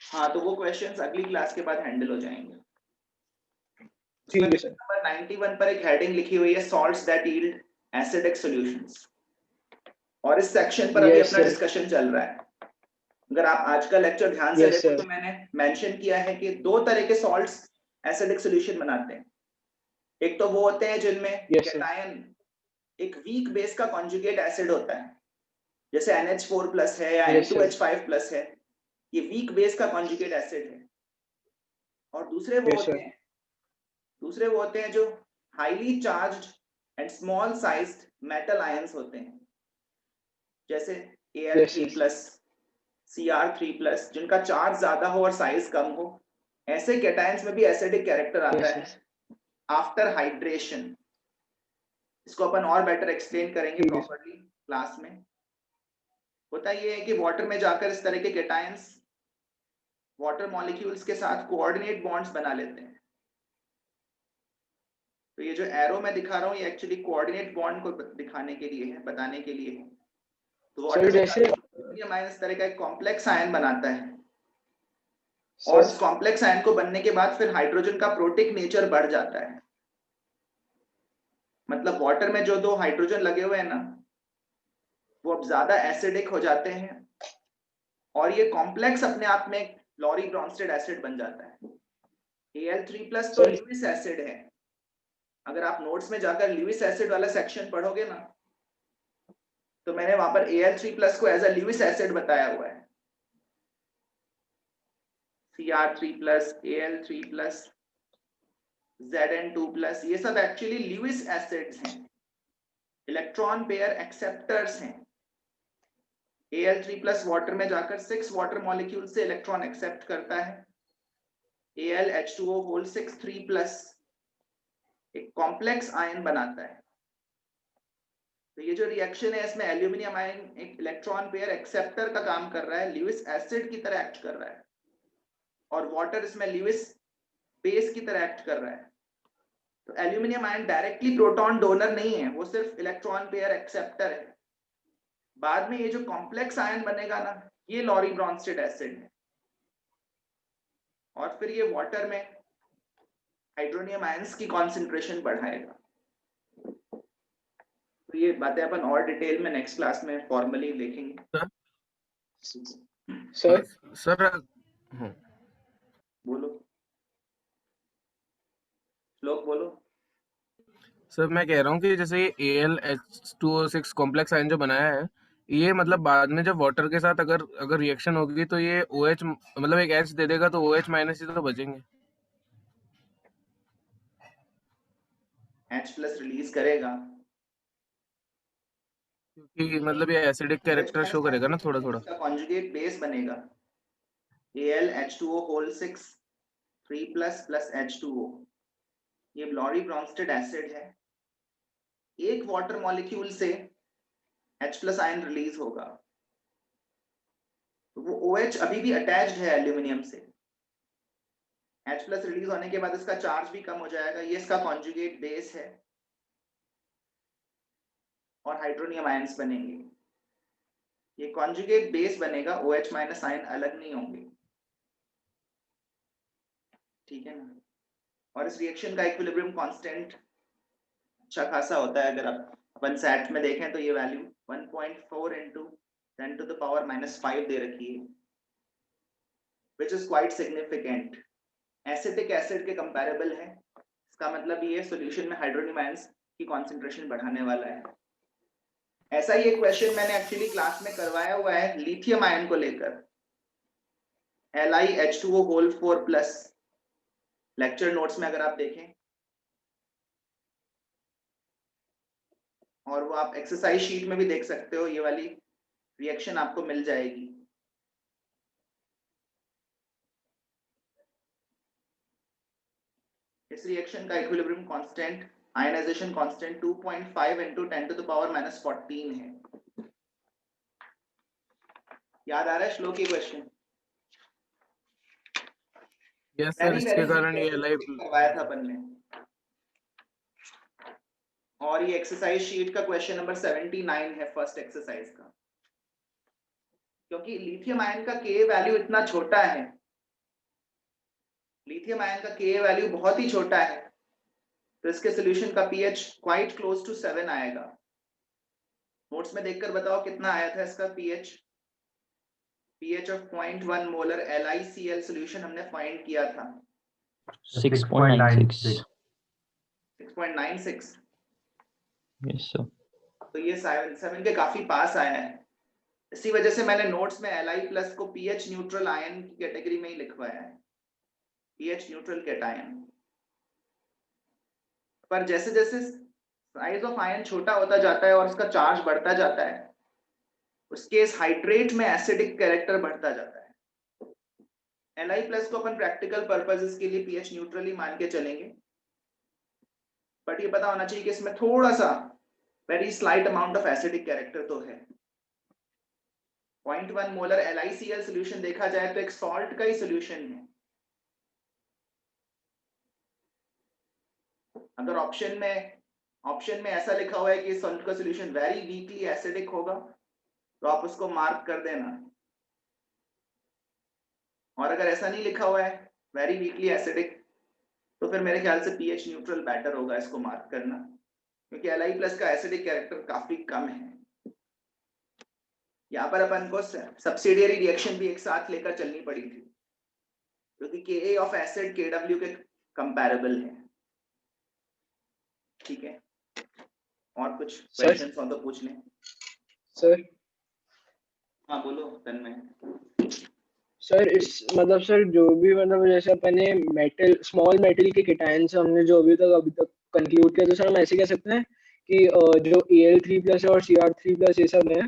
हाँ तो वो क्वेश्चंस अगली क्लास के बाद हैंडल हो जाएंगे। ठीक है उसमें सर। नंबर 91 पर एक हेडिंग लिखी हुई है salts that yield acidic solutions, और इस सेक्शन पर अभी अपना डिस्कशन चल रहा है। अगर आप आज का लेक्चर ध्यान से देखो तो मैंने मेंशन किया है कि दो तरह के सॉल्ट्स एसिडिक सॉल्यूशन बनाते हैं। एक तो वो होते हैं जिनमें कैटायन एक वीक बेस का कॉन्जुगेट एसिड होता है, जैसे NH4 प्लस है या N2H5 प्लस है, ये वीक बेस का कॉन्जुगेट एसिड है। और दूसरे वो होते हैं जो highly charged and small sized metal ions होते हैं, जैसे Al3 प्लस, Cr3 प्लस, जिनका चार्ज ज्यादा हो और साइज कम हो। ऐसे कैटायंस में भी एसिडिक कैरेक्टर आता है आफ्टर हाइड्रेशन। इसको अपन और बेटर एक्सप्लेन करेंगे प्रॉपर्ली क्लास में। होता ये है कि वाटर में जाकर इस तरह के कैटायंस वाटर मॉलिक्यूल्स के साथ कोऑर्डिनेट बॉन्ड्स बना लेते हैं। तो ये जो एरो मैं दिखा रहा हूँ ये एक्चुअली कोऑर्डिनेट बॉन्ड को दिखाने के लिए है, बताने के लिए है। तो वाटर में इस तरह का एक कॉम्प्लेक्स आयन बनाता है और इस कॉम्प्लेक्स आयन को बनने के बाद फिर हाइड्रोजन का प्रोटिक नेचर बढ़ जाता है। मतलब वाटर में जो दो हाइड्रोजन लगे हुए हैं ना, वो अब ज्यादा एसिडिक हो जाते हैं और ये कॉम्प्लेक्स अपने आप में लॉरी ब्रॉन्स्टेड एसिड बन जाता है। Al3+ तो ल्यूइस एसिड है। अगर आप नोट्स में जाकर ल्यूइस एसिड वाला सेक्शन पढ़ोगे ना, तो मैंने वहां पर Al3+ को एज अ ल्यूइस एसिड बताया हुआ है। Cr3+, Al3+, Zn2+, ये सब एक्चुअली ल्यूइस एसिड्स हैं, इलेक्ट्रॉन पेयर एक्सेप्टर्स हैं। Al3+ वाटर में जाकर 6 वाटर मॉलिक्यूल से इलेक्ट्रॉन एक्सेप्ट करता है। AlH2O6 एक कॉम्प्लेक्स आयन बनाता है। तो ये जो रिएक्शन है, इसमें एल्यूमिनियम आयन एक इलेक्ट्रॉन पेयर एक्सेप्टर का काम कर रहा है, ल्यूइस एसिड की तरह एक्ट कर रहा है, और वाटर इसमें ल्यूइस बेस की तरह एक्ट कर रहा है। तो aluminium ion directly proton donor नहीं है, वो सिर्फ इलेक्ट्रॉन पेयर एक्सेप्टर है। बाद में ये जो कॉम्प्लेक्स आयन बनेगा ना, ये लॉरी ब्रॉन्स्टेड एसिड है, और फिर ये वाटर में हाइड्रोनियम आयंस की कॉन्सेंट्रेशन बढ़ाएगा। तो ये बातें अपन और डिटेल में नेक्स्ट क्लास में फॉर्मली देखेंगे। सर बोलो, श्लोक बोलो। सर मैं कह रहा हूँ कि जैसे ये AlH2O6 कॉम्प्लेक्स आयन जो बनाया है, ये मतलब बाद में जब वाटर के साथ अगर रिएक्शन होगी तो ये OH मतलब एक H दे देगा, तो OH- ही तो बचेंगे। H+ रिलीज करेगा क्योंकि मतलब ये एसिडिक कैरेक्टर शो करेगा ना थोड़ा थोड़ा। इसका कॉन्जुगेट बेस बनेगा AlH2O6 3+ H2O। ये लॉरी ब्रॉन्स्टेड एसिड है। एक वाटर मॉलिक्यूल से H+ आयन रिलीज होगा, तो वो OH अभी भी अटैच्ड है एल्यूमिनियम से। H+ रिलीज होने के बाद इसका चार्ज भी कम हो जाएगा। ये इसका कॉन्जुगेट बेस है और हाइड्रोनियम आयंस बनेंगे। ये कॉन्जुगेट बेस बनेगा, OH- आयन अलग नहीं होंगे, ठीक है ना। और इस रिएक्शन का इक्विलिब्रियम कांस्टेंट अच्छा खासा होता है। अगर आप अपन सैट में देखें तो ये वैल्यू 1.4 × 10⁻⁻5 दे रखी है, which is quite significant। Acetic acid के कंपैरेबल है। इसका मतलब ये सॉल्यूशन में हाइड्रोनियम आयंस की कंसंट्रेशन बढ़ाने वाला है। ऐसा ही एक क्वेश्चन मैंने एक्चुअली क्लास में करवाया हुआ है लिथियम आयन को लेकर, LiH2O4+। लेक्चर नोट्स में अगर आप देखें, और वो आप एक्सरसाइज शीट में भी देख सकते हो, ये वाली रिएक्शन आपको मिल जाएगी। इस रिएक्शन का इक्विलिब्रियम कांस्टेंट, आयनाइजेशन कांस्टेंट 2.5 × 10⁻14 है। याद आ रहा है श्लोक की क्वेश्चन? यस सर, इसके कारण ये करवाया था अपन ने। और ये एक्सरसाइज शीट का क्वेश्चन नंबर 79 है, फर्स्ट एक्सरसाइज का। क्योंकि लिथियम आयन का Ka वैल्यू इतना छोटा है, लिथियम आयन का Ka वैल्यू बहुत ही छोटा है, तो इसके सॉल्यूशन का pH क्वाइट क्लोज टू 7 आएगा। नोट्स में देखकर बताओ कितना आया था इसका pH। pH of 0.1 molar LiCl solution हमने फाइंड किया था 6.96। 6.96। Yes sir. तो ये 7 के काफी पास आया है। इसी वजह से मैंने नोट्स में Li+ को pH न्यूट्रल आयन की कैटेगरी में ही लिखवाया है, pH न्यूट्रल कैटायन। पर जैसे जैसे साइज ऑफ आयन छोटा होता जाता है और उसका चार्ज बढ़ता जाता है, उसके इस हाइड्रेट में एसिडिक कैरेक्टर बढ़ता जाता है। Li+ को अपन प्रैक्टिकल पर्पसेस के लिए pH न्यूट्रल ही मान के चलेंगे, बट ये पता होना चाहिए कि इसमें थोड़ा सा very slight amount of acidic character तो है। 0.1 मोलर LiCl सॉल्यूशन देखा जाए तो एक सॉल्ट का ही सॉल्यूशन है। अगर ऑप्शन में ऐसा लिखा हुआ है कि सॉल्ट का सॉल्यूशन वेरी वीकली एसिडिक होगा, तो आप उसको मार्क कर देना। और अगर ऐसा नहीं लिखा हुआ है वेरी वीकली एसिडिक, तो फिर मेरे ख्याल से पीएच न्यूट्रल बेटर होगा इसको मार्क करना, क्योंकि Li+ का एसिडिक कैरेक्टर काफी कम है। यहाँ पर अपन को सब्सिडियरी रिएक्शन भी एक साथ लेकर चलनी पड़ी थी, क्योंकि Ka ऑफ एसिड Kw के कंपैरेबल है। ठीक है, और कुछ सर क्वेश्चंस हो तो पूछ लें। सर हाँ बोलो तन्मय। सर इस मतलब सर जो भी मतलब जैसे अपने मेटल स्मॉल मेटल के केटायंस हमने जो अभी तक कंक्लूड किया, तो सर हम ऐसे कह सकते हैं कि जो Al3+ और Cr3+ ये सब है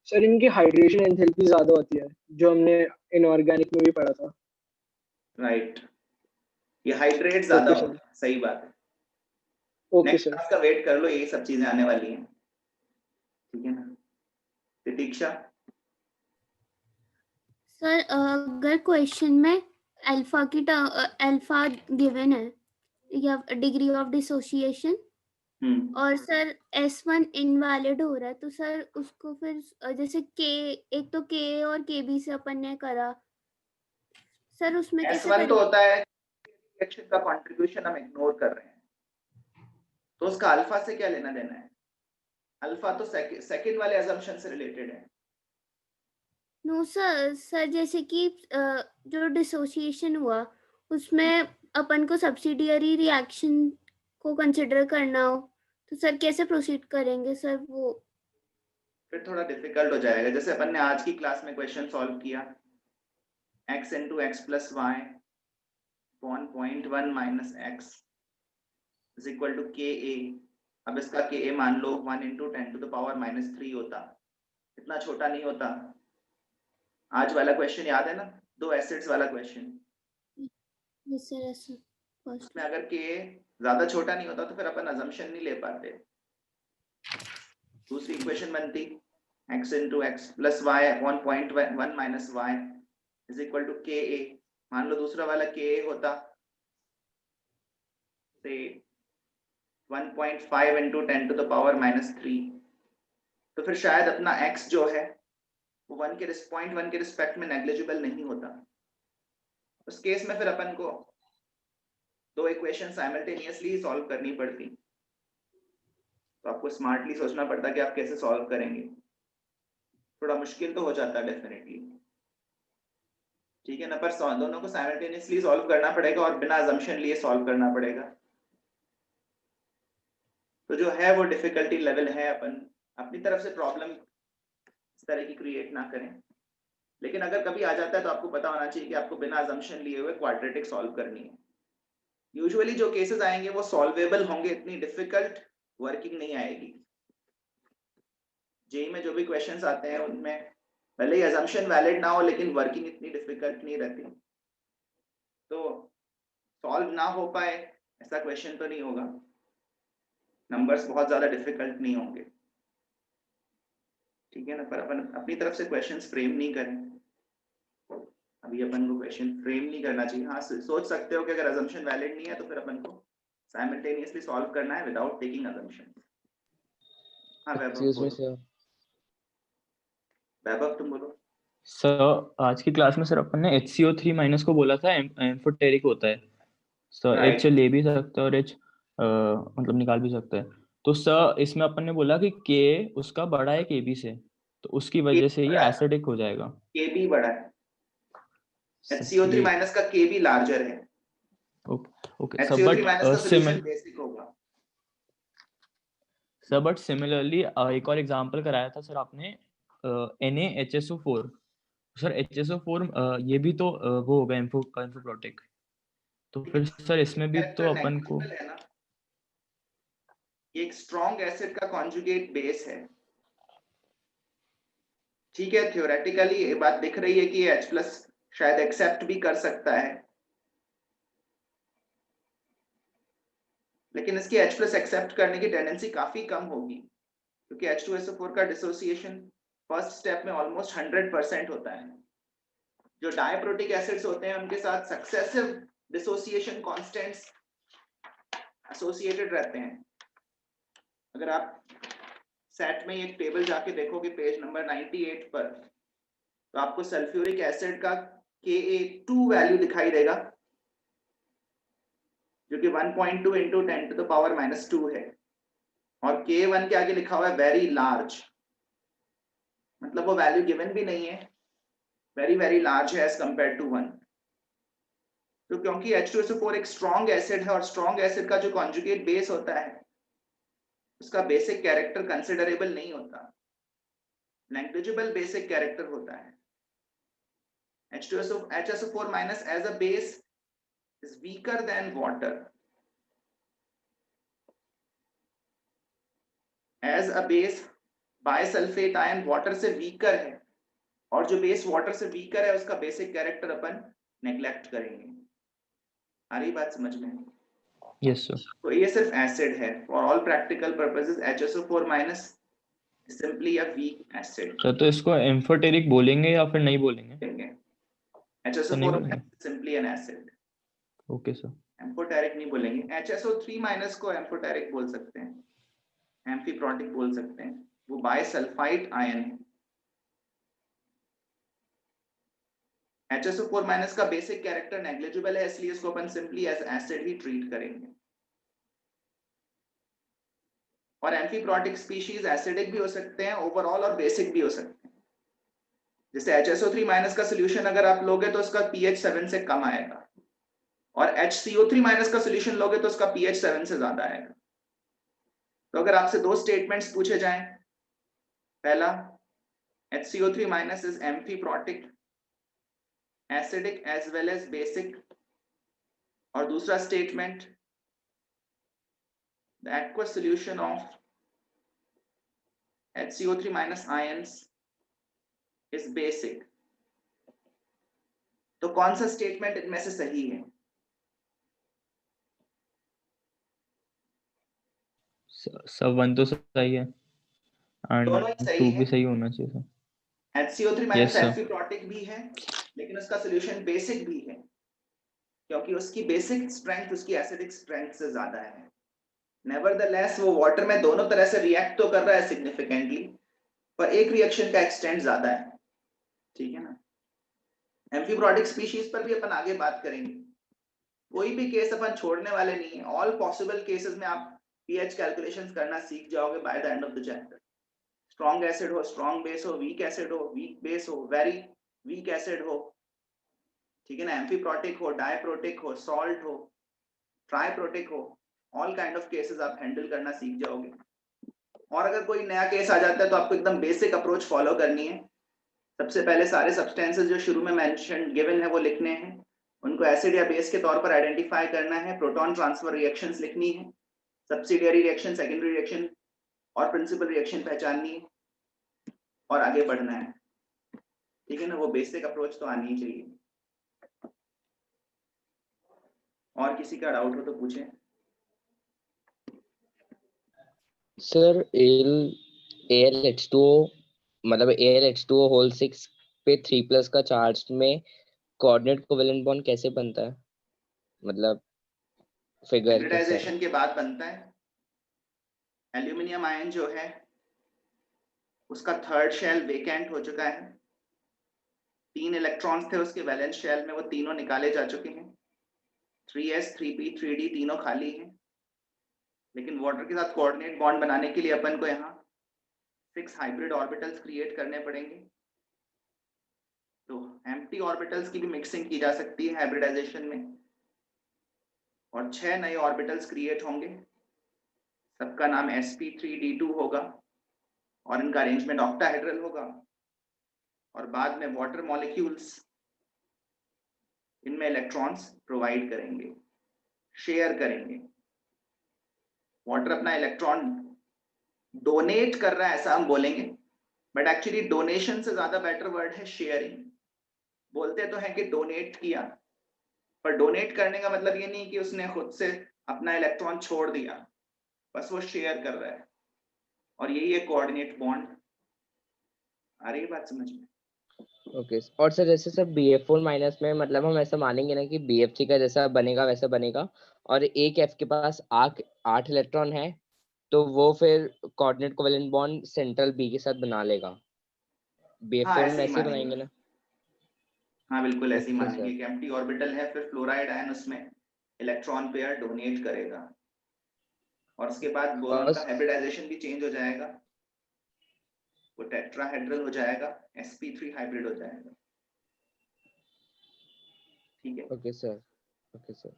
सर, इनकी हाइड्रेशन एंथैल्पी ज्यादा होती है, जो हमने इनऑर्गेनिक में भी पढ़ा था। राइट, ये हाइड्रेट ज्यादा ओके सर। होता है, सही बात है। Okay next sir. क्लास का वेट कर लो, यही सब चीजें आने वाली हैं। ठीक है ना प्रतीक्षा? सर अगर क्वेश्चन में अल्फा की अल्फा गिवन है या डिग्री ऑफ डिसोसिएशन, और सर S1 इनवैलिड हो रहा है, तो सर उसको फिर जैसे के, एक तो के और KB से अपन ने करा सर, उसमें कैसे S1 तो करें? होता है रिएक्शन का कंट्रीब्यूशन, हम इग्नोर कर रहे हैं, तो उसका अल्फा से क्या लेना देना है? अल्फा तो सेकंड वाले अजम्पशन से रिलेटेड है। नो सर जैसे कि जो डिसोसिएशन हुआ उसमें अपन को सब्सिडियरी रिएक्शन को कंसिडर करना हो, तो सर कैसे प्रोसीड करेंगे सर? वो फिर थोड़ा डिफिकल्ट हो जाएगा। जैसे अपन ने आज की क्लास में क्वेश्चन सॉल्व किया, x into x plus y upon 0.1 minus x is equal to Ka। अब इसका Ka मान लो 1 into 10 to the power -3 होता, इतना छोटा नहीं होता। आज वाला क्वेश्चन याद है ना, 2 एसिड्स वाला क्वेश्चन, यस सर फर्स्ट उसमें अगर Ka ज्यादा छोटा नहीं होता तो फिर अपन अजम्पशन नहीं ले पाते। दूसरी इक्वेशन बनती x into x plus y upon 0.1 minus y is equal to Ka। मान लो दूसरा वाला Ka होता से 1.5 into 10 to the power -3, तो फिर शायद अपना x जो है वो 1 के रिस्पेक्ट में नेग्लिजिबल नहीं होता। उस केस में फिर अपन को 2 इक्वेशन साइमल्टेनियसली सॉल्व करनी पड़ती, तो आपको स्मार्टली सोचना पड़ता कि आप कैसे सॉल्व करेंगे। थोड़ा मुश्किल तो हो जाता है डेफिनेटली, ठीक है ना, पर दोनों को साइमल्टेनियसली सॉल्व करना पड़ेगा और बिना अजम्पशन लिए सॉल्व करना पड़ेगा। तो जो है वो डिफिकल्टी लेवल है, अपन अपनी तरफ से प्रॉब्लम इस तरह की क्रिएट ना करें, लेकिन अगर कभी आ जाता है तो आपको पता होना चाहिए कि आपको बिना अजम्पशन लिए हुए क्वाड्रेटिक सॉल्व करनी है। यूजुअली जो केसेस आएंगे वो सॉल्वेबल होंगे, इतनी डिफिकल्ट वर्किंग नहीं आएगी। जेई में जो भी क्वेश्चंस आते हैं उनमें भले ही अजम्पशन वैलिड ना हो, लेकिन वर्किंग इतनी डिफिकल्ट नहीं रहती, तो सॉल्व ना हो पाए ऐसा क्वेश्चन तो नहीं होगा, नंबर्स बहुत ज्यादा डिफिकल्ट नहीं होंगे, ठीक है ना। पर अपन अपनी तरफ से क्वेश्चंस फ्रेम नहीं करें, अभी अपन को क्वेश्चन फ्रेम नहीं करना चाहिए। हाँ सोच सकते हो कि अगर अजम्पशन वैलिड नहीं है तो फिर अपन को साइमल्टेनियसली सॉल्व करना है विदाउट टेकिंग अजम्पशन। हाँ वैभव तुम बोलो। सर आज की क्लास में सर अपन ने HCO3- को बोला था एम्फोटेरिक होता है सर, H ले भी सकता है और H मतलब निकाल भी सकता है, तो सर इसमें अपन ने बोला कि K उसका बड़ा है KB से, तो उसकी वजह से ये एसिडिक हो जाएगा। KB बड़ा है, HCO3- का KB लार्जर है। ओके सर, HCO3- का सॉल्यूशन बेसिक होगा सर, बट सिमिलरली एक और एग्जांपल कराया था सर आपने NaHSO4, सर HSO4 ये भी तो वो होगा एम्फोप्रोटिक, तो फिर सर इसमें भी तो अपन को ये एक स्ट्रॉन्ग एसिड का कॉन्जुगेट बेस है, ठीक है। थ्योरेटिकली ये बात दिख रही है कि H+ शायद एक्सेप्ट भी कर सकता है, लेकिन इसकी H+ एक्सेप्ट करने की टेंडेंसी काफी कम होगी, क्योंकि H2SO4 का डिसोसिएशन फर्स्ट स्टेप में ऑलमोस्ट 100% होता है। जो डायप्रोटिक एसिड्स होते हैं उनके साथ सक्सेसिव डिसोसिएशन कांस्टेंट्स एसोसिएटेड रहते हैं। अगर आप सेट में एक टेबल जाके देखोगे पेज नंबर 98 पर, तो आपको सल्फ्यूरिक एसिड का Ka2 वैल्यू दिखाई देगा जो कि 1.2 इंटू 10 टू द पावर -2 है, और K1 के आगे लिखा हुआ है वेरी लार्ज, मतलब वो वैल्यू गिवन भी नहीं है, वेरी वेरी लार्ज है एज कंपेयर टू 1। तो क्योंकि H2SO4 एक स्ट्रॉन्ग एसिड है और स्ट्रॉन्ग एसिड का जो कॉन्जुगेट बेस होता है उसका बेसिक कैरेक्टर कंसिडरेबल नहीं होता, नेग्लिजिबल बेसिक कैरेक्टर होता है। HSO4 minus as a base is weaker than water. As a base, bisulfate ion water से weaker है, और जो बेस वाटर से वीकर है उसका बेसिक कैरेक्टर अपन नेग्लेक्ट करेंगे। आ रही बात समझ में? Yes sir. तो ये सिर्फ एसिड है, for all practical purposes HSO4 minus simply a weak acid. Sir तो इसको एम्फोटेरिक बोलेंगे या फिर नहीं बोलेंगे? HSO4 simply N acid. Okay sir. Amphoteric नहीं बोलेंगे। HSO3 माइनस को एम्फोटेरिक बोल सकते हैं, एम्फीप्रोटिक बोल सकते हैं, वो बाइसल्फाइड आयन है। HSO4 माइनस का बेसिक कैरेक्टर नेग्लिजिबल है, इसलिए इसको अपन सिंपली एज एसिड ही ट्रीट करेंगे। और एम्फीप्रोटिक स्पीशीज एसिडिक भी हो सकते हैं ओवरऑल और बेसिक भी हो सकते हैं। जैसे HSO3 माइनस का सोल्यूशन अगर आप लोगे तो उसका pH 7 से कम आएगा, और HCO3 माइनस का सोल्यूशन लोगे तो उसका pH 7 से ज्यादा आएगा। तो अगर आपसे दो स्टेटमेंट्स पूछे जाएं, पहला HCO3 minus is amphiprotic, acidic as well as basic, और दूसरा statement the aqueous solution of HCO3 minus ions is basic, तो कौन सा स्टेटमेंट इनमें से सही है? सब 1 तो सही है एंड दोनों ही 2 सही है। भी सही होना चाहिए sir. HCO3 Yes, minus sir. Amphiprotic भी है, लेकिन उसका सोल्यूशन बेसिक भी है, क्योंकि उसकी बेसिक स्ट्रेंथ उसकी एसिडिक स्ट्रेंथ से ज्यादा है। नेवरदलेस वो वाटर में दोनों तरह से रिएक्ट तो कर रहा है सिग्निफिकेंटली, पर एक रिएक्शन का एक्सटेंट ज्यादा है, ठीक है ना। एम्फीप्रोटिक स्पीशीज पर भी अपन आगे बात करेंगे, कोई भी केस अपन छोड़ने वाले नहीं है। ऑल पॉसिबल केसेस में आप pH कैलकुलेशंस करना सीख जाओगे by the end of the chapter. Strong acid हो, स्ट्रॉन्ग बेस हो, वीक एसिड हो, वीक बेस हो, वेरी वीक एसिड हो, ठीक है ना, एम्फीप्रोटिक हो, डायप्रोटिक हो, सॉल्ट हो, ट्राइप्रोटिक हो, ऑल काइंड ऑफ केसेस आप हैंडल करना सीख जाओगे। और अगर कोई नया केस आ जाता है तो आपको एकदम बेसिक अप्रोच फॉलो करनी है। सबसे पहले सारे सब्सटेंसेस जो शुरू में मेंशन गिवन है वो लिखने हैं, उनको एसिड या बेस के तौर पर आइडेंटिफाई करना है, प्रोटॉन ट्रांसफर रिएक्शंस लिखनी है, सब्सिडियरी रिएक्शन, सेकेंडरी रिएक्शन और प्रिंसिपल रिएक्शन पहचाननी है, और आगे बढ़ना है, ठीक है ना। वो बेसिक अप्रोच तो आनी ही चाहिए। और किसी का डाउट हो तो पूछें। सर AlH2O मतलब AlH2O होल 6 पे 3+ का चार्ज में कोऑर्डिनेट कोवेलेंट बॉन्ड कैसे बनता है, मतलब फिगर हाइब्रिडाइजेशन के बाद बनता है। एल्यूमिनियम आयन जो है उसका थर्ड शेल वेकेंट हो चुका है, 3 इलेक्ट्रॉन्स थे उसके वैलेंस शेल में, वो तीनों निकाले जा चुके हैं, 3s 3p 3d तीनों खाली हैं। लेकिन वाटर के साथ कोऑर्डिनेट बॉन्ड बनाने के लिए अपन को यहाँ 6 हाइब्रिड ऑर्बिटल्स क्रिएट करने पड़ेंगे। तो एम्प्टी ऑर्बिटल्स की भी मिक्सिंग की जा सकती है हाइब्रिडाइजेशन में, और 6 नए ऑर्बिटल्स क्रिएट होंगे, सबका नाम sp3d2 होगा, और इनका अरेंजमेंट ऑक्टाहेड्रल होगा। और बाद में वाटर मॉलिक्यूल्स इनमें इलेक्ट्रॉन्स प्रोवाइड करेंगे, शेयर करेंगे। वाटर अपना इलेक्ट्रॉन डोनेट कर रहा है ऐसा हम बोलेंगे, बट एक्चुअली डोनेशन से ज्यादा बेटर वर्ड है शेयरिंग। बोलते तो हैं कि डोनेट किया, पर डोनेट करने का मतलब ये नहीं कि उसने खुद से अपना इलेक्ट्रॉन छोड़ दिया, बस वो शेयर कर रहा है, और यही है कोऑर्डिनेट बॉन्ड। आ रही है बात समझ में? ओके। और सर जैसे सर BF4 माइनस में मतलब हम ऐसा मानेंगे ना कि BF3 का जैसा बनेगा वैसा बनेगा, और एक F के पास 8 इलेक्ट्रॉन है, तो वो फिर coordinate covalent bond central B के साथ बना लेगा। BF4 में ऐसे ही बनाएंगे ना? हाँ बिल्कुल ऐसे ही ओके मानेंगे सर। कि एम्प्टी ऑर्बिटल है, फिर फ्लोराइड आयन उसमें इलेक्ट्रॉन पेयर डोनेट करेगा और उसके बाद बोरॉन और का हाइब्रिडाइजेशन भी चेंज हो जाएगा, वो टेट्राहेड्रल हो जाएगा, sp3 हाइब्रिड हो जाएगा। ठीक है, okay sir, okay sir.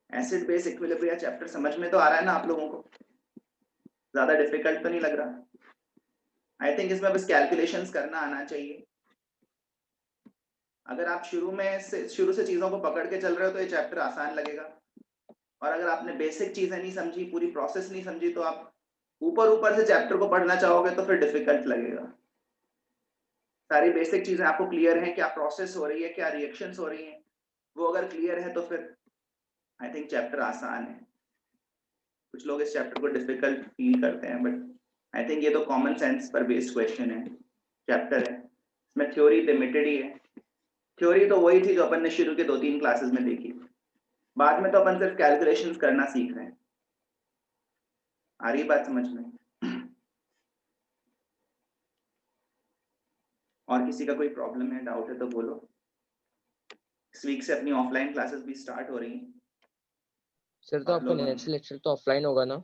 Acid base equilibria chapter समझ में तो आ रहा है ना आप लोगों को? ज्यादा डिफिकल्ट तो नहीं लग रहा? आई थिंक इसमें बस कैलकुलेशंस करना आना चाहिए। अगर आप शुरू से चीजों को पकड़ के चल रहे हो तो ये चैप्टर आसान लगेगा, और अगर आपने बेसिक चीजें नहीं समझी, पूरी प्रोसेस नहीं समझी, तो आप ऊपर से चैप्टर को पढ़ना चाहोगे तो फिर डिफिकल्ट लगेगा। सारी बेसिक चीजें आपको क्लियर हैं, क्या प्रोसेस हो रही है, क्या रिएक्शंस हो रही हैं, वो अगर क्लियर है तो फिर आई थिंक चैप्टर आसान है। कुछ लोग इस चैप्टर को डिफिकल्ट फील करते हैं, बट आई थिंक ये तो कॉमन सेंस पर बेस्ड क्वेश्चन है, चैप्टर है, इसमें थ्योरी लिमिटेड ही है। थ्योरी तो वही थी जो अपन ने शुरू के 2-3 क्लासेस में देखी, बाद में तो अपन सिर्फ कैलकुलेशंस करना सीख रहे हैं। आ रही बात समझ में? और किसी का कोई प्रॉब्लम है, डाउट है तो बोलो। इस वीक से अपनी ऑफलाइन क्लासेस भी स्टार्ट हो रही हैं। सर तो आप आपका लोगों ने नेक्स्ट लेक्चर तो ऑफलाइन होगा ना?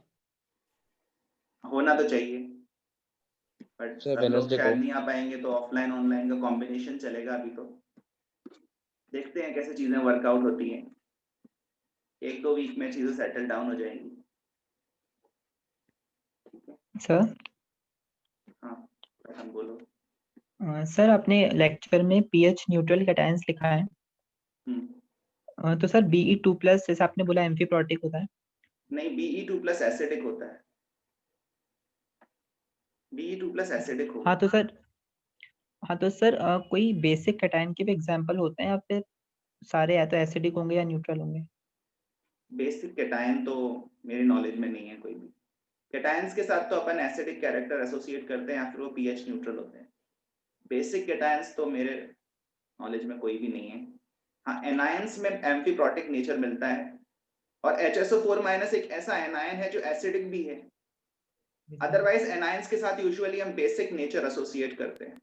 होना तो चाहिए, बट सर सब लोग वेडनेसडे शायद को। नहीं आ पाएंगे, तो ऑफलाइन ऑनलाइन का कॉम्बिनेशन चलेगा। अभी तो देखते हैं कैसे चीजें वर्कआउट होती हैं, 1-2 वीक में चीजें सेटल डाउन हो जाएंगी। सर हाँ हम बोलो। सर अपने लेक्चर में पीएच न्यूट्रल कैटायंस लिखा है, तो सर Be2+ जैसे आपने बोला एम्फीप्रोटिक होता है। नहीं, Be2+ एसिडिक होता है, Be2+ एसिडिक होगा। हाँ तो सर कोई बेसिक कैटायन के भी एग्जांपल होते हैं या फिर सारे या तो एसिडिक होंगे या न्यूट्रल होंगे? बेसिक कैटायन तो मेरे नॉलेज में नहीं है कोई भी। कैटायंस के साथ तो अपन एसिडिक कैरेक्टर एसोसिएट करते हैं या फिर वो पीएच न्यूट्रल होते हैं। बेसिक कैटायंस तो मेरे नॉलेज में कोई भी नहीं है। हाँ, एनायंस में एम्फीप्रोटिक नेचर मिलता है, और HSO4- एक ऐसा एनायन है जो एसिडिक भी है। अदरवाइज एनायंस के साथ यूजुअली हम बेसिक नेचर एसोसिएट करते हैं।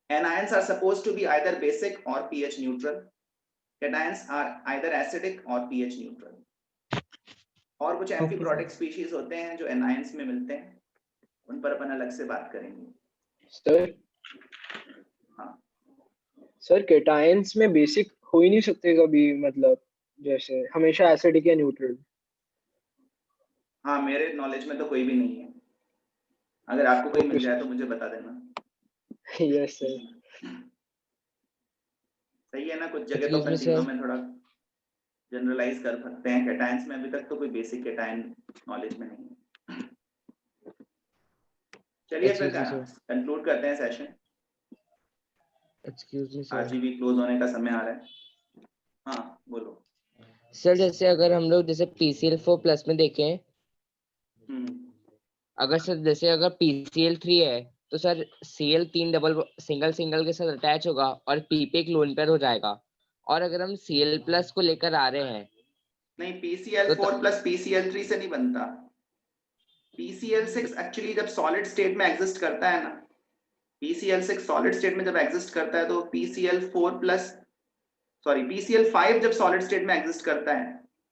Anions are supposed to be either basic or pH neutral. Cations are either acidic or pH neutral. और कुछ एम्फीप्रोटिक स्पीशीज होते हैं जो एनायंस में मिलते हैं, उन पर अपन अलग से बात करेंगे। सर हाँ सर केटायंस में बेसिक हो ही नहीं सकते कभी, मतलब जैसे हमेशा एसिडिक या न्यूट्रल। हाँ, मेरे नॉलेज में तो कोई भी नहीं है। अगर आपको कोई मिल जाए तो मुझे बता देना। Yes sir. सही है ना, कुछ जगह तो अपन तीनों में थोड़ा जनरलाइज कर सकते हैं। कैटायंस में अभी तक तो कोई बेसिक कैटायन नॉलेज में नहीं है। चलिए फिर कंक्लूड करते हैं सेशन। एक्सक्यूज मी सर, आज भी क्लोज होने का समय आ रहा है। हाँ बोलो सर। जैसे अगर हम लोग जैसे PCl4+ में देखें, अगर सर जैसे अगर PCl3 है तो सर Cl3 डबल सिंगल के साथ अटैच होगा और P पे एक लोन पेयर हो जाएगा। और अगर हम Cl+ को लेकर आ रहे हैं, नहीं, PCl4+ PCl3 से नहीं बनता। PCl6 एक्चुअली जब सॉलिड स्टेट में एग्जिस्ट करता है ना, PCl6 सॉलिड स्टेट में जब एग्जिस्ट करता है तो PCl5 जब सॉलिड स्टेट में एग्जिस्ट करता है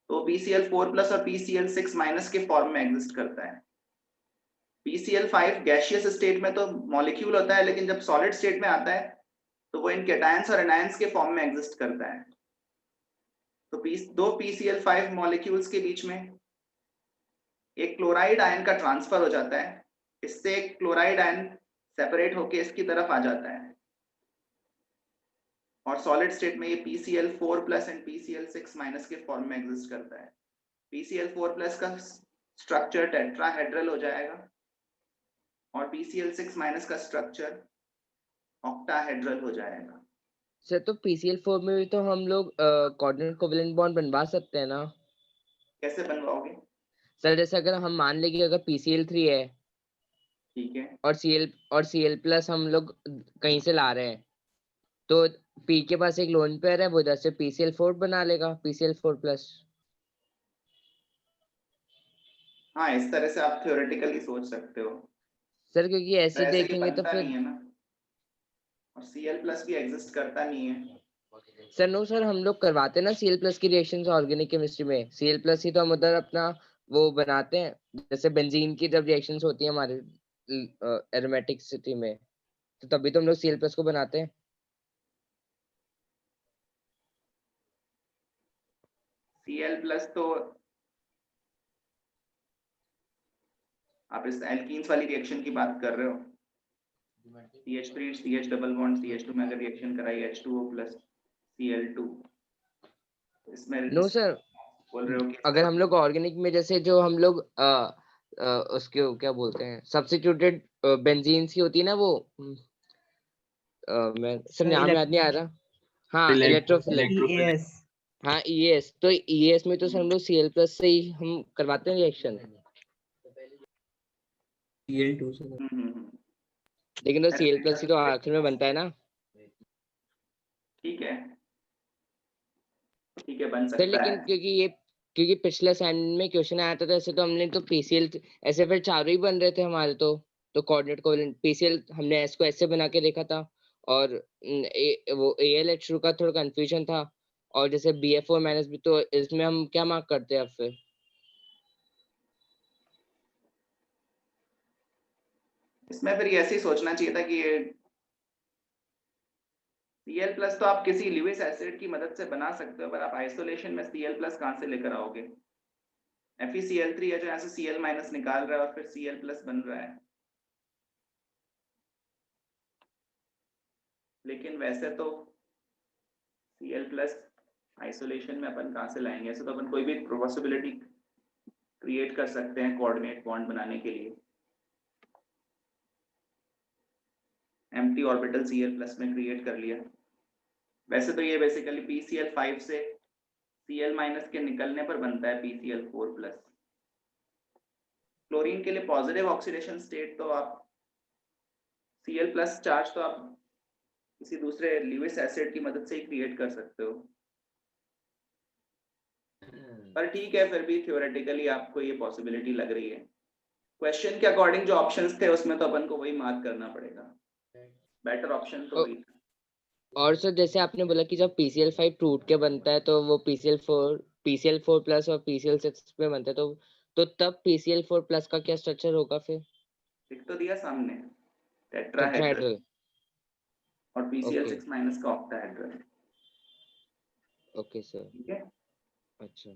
तो PCl4+ और PCl6- के फॉर्म में एग्जिस्ट करता है। PCl5 गैसियस स्टेट में तो मॉलिक्यूल होता है, लेकिन जब सॉलिड स्टेट में आता है तो वो इन कैटायंस और एनायंस के फॉर्म में एग्जिस्ट करता है। तो दो PCl5 मॉलिक्यूल्स के बीच में एक क्लोराइड आयन का ट्रांसफर हो जाता है, इससे एक क्लोराइड आयन सेपरेट होके इसकी तरफ आ जाता है, और सॉलिड स्टेट में ये PCl4+ एंड PCl6- के फॉर्म में एग्जिस्ट करता है। PCl4+ का स्ट्रक्चर टेट्राहेड्रल हो जाएगा और PCl6- का स्ट्रक्चर ऑक्टाहेड्रल हो जाएगा। सर तो PCl4 में भी तो हम लोग कोऑर्डिनेट कोवेलेंट बॉन्ड बनवा सकते हैं ना? कैसे बनवाओगे? सर जैसे अगर हम मान लें कि अगर PCl3 है, ठीक है, और Cl+ हम लोग कहीं से ला रहे हैं, तो P के पास एक लोन पेयर है, वो इधर से PCl4 बना लेगा, PCl4+। हाँ इस तरह से आप थ्योरेटिकली सोच सकते हो सर, क्योंकि ऐसे ये देखेंगे तो बनता फिर नहीं है ना। और Cl+ भी एग्जिस्ट करता नहीं है। सर नो सर, हम लोग करवाते हैं ना Cl+ की रिएक्शन ऑर्गेनिक केमिस्ट्री में, Cl+ ही तो हम उधर अपना वो बनाते हैं, जैसे बेंजीन की जब रिएक्शंस होती है हमारे एरोमेटिक सिटी में, तो तभी तो हम लोग Cl+ को बनाते हैं। Cl+ तो आप इस एल्कीन्स वाली रिएक्शन की बात कर रहे हो। CH3 CH double bond CH2 में अगर रिएक्शन कराई H2O+ Cl2, इसमें नो सर, बोल रहे हो कि अगर हम लोग ऑर्गेनिक में जैसे जो हम लोग उसके क्या बोलते हैं, सब्स्टिट्यूटेड बेंजीन की होती है ना वो, मैं सर नाम याद नहीं आ रहा। हाँ, इलेक्ट्रोफिलिक। EAS। हाँ EAS, तो EAS में तो सर हम लोग Cl+ से ही हम करवाते हैं रिएक्शन, Cl2 से। लेकिन तो Cl+ ही तो आखिर में बनता है ना। ठीक है बन सर सकता लेकिन है। क्योंकि पिछले असाइनमेंट में क्वेश्चन आया था, तो ऐसे तो हमने तो PCl ऐसे फिर चारों ही बन रहे थे हमारे, तो कोऑर्डिनेट कोवेलेंट PCl हमने S को ऐसे बना के देखा था, और वो AlH2 का थोड़ा कंफ्यूजन था, और जैसे BF4- भी, तो इसमें हम क्या मार्क करते हैं अब फिर? इसमें फिर ऐसे ही सोचना चाहिए था कि ये Cl+ तो आप किसी ल्यूइस एसिड की मदद से बना सकते हो, पर आप आइसोलेशन में Cl+ कहां से लेकर आओगे? FeCl3 है जो यहाँ से Cl- निकाल रहा है और फिर Cl+ बन रहा है। लेकिन वैसे तो Cl+ आइसोलेशन में अपन कहां से लाएंगे? ऐसे तो अपन कोई भी पॉसिबिलिटी क्रिएट कर सकते हैं कोऑर्डिनेट बॉन्ड बनाने के लिए। एम्प्टी ऑर्बिटल Cl+ में क्रिएट कर लिया। वैसे तो ये बेसिकली PCl5 से Cl- के निकलने पर बनता है PCl4+। क्लोरीन के लिए पॉजिटिव ऑक्सीडेशन स्टेट तो आप Cl+ चार्ज तो आप किसी दूसरे ल्यूइस एसिड की मदद से ही क्रिएट कर सकते हो, पर ठीक है, फिर भी थ्योरेटिकली आपको ये पॉसिबिलिटी लग रही है। क्वेश्चन के अकॉर्डिंग जो ऑप्शंस थे उसमें तो अपन को वही मार्क करना पड़ेगा, बेटर ऑप्शन तो वही था। और सर जैसे आपने बोला कि जब PCl5 टूट के बनता है तो वो PCl4+ और PCl6 में बनता है, तो तब PCl4+ का क्या स्ट्रक्चर होगा फिर? लिख तो दिया सामने, टेट्राहेड्रल टेट्राहेड्रल, और PCl6- का ऑक्टाहेड्रल। ओके सर, ठीक है, अच्छा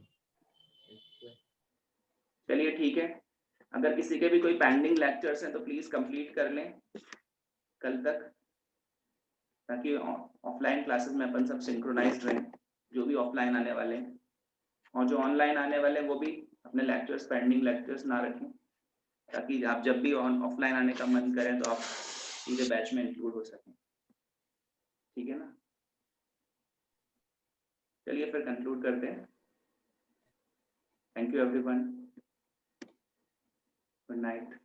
चलिए ठीक है। अगर किसी के भी कोई पेंडिंग लेक्चर्स हैं तो प्लीज कंप्लीट कर लें कल तक, ताकि ऑफलाइन क्लासेस में अपन सब सिंक्रोनाइज्ड रहें, जो भी ऑफलाइन आने वाले हैं, और जो ऑनलाइन आने वाले हैं वो भी अपने लेक्चर्स पेंडिंग लेक्चर्स ना रखें, ताकि आप जब भी ऑफलाइन आने का मन करें तो आप सीधे बैच में इंक्लूड हो सकें। ठीक है ना, चलिए फिर कंक्लूड करते हैं। Thank you everyone, good night.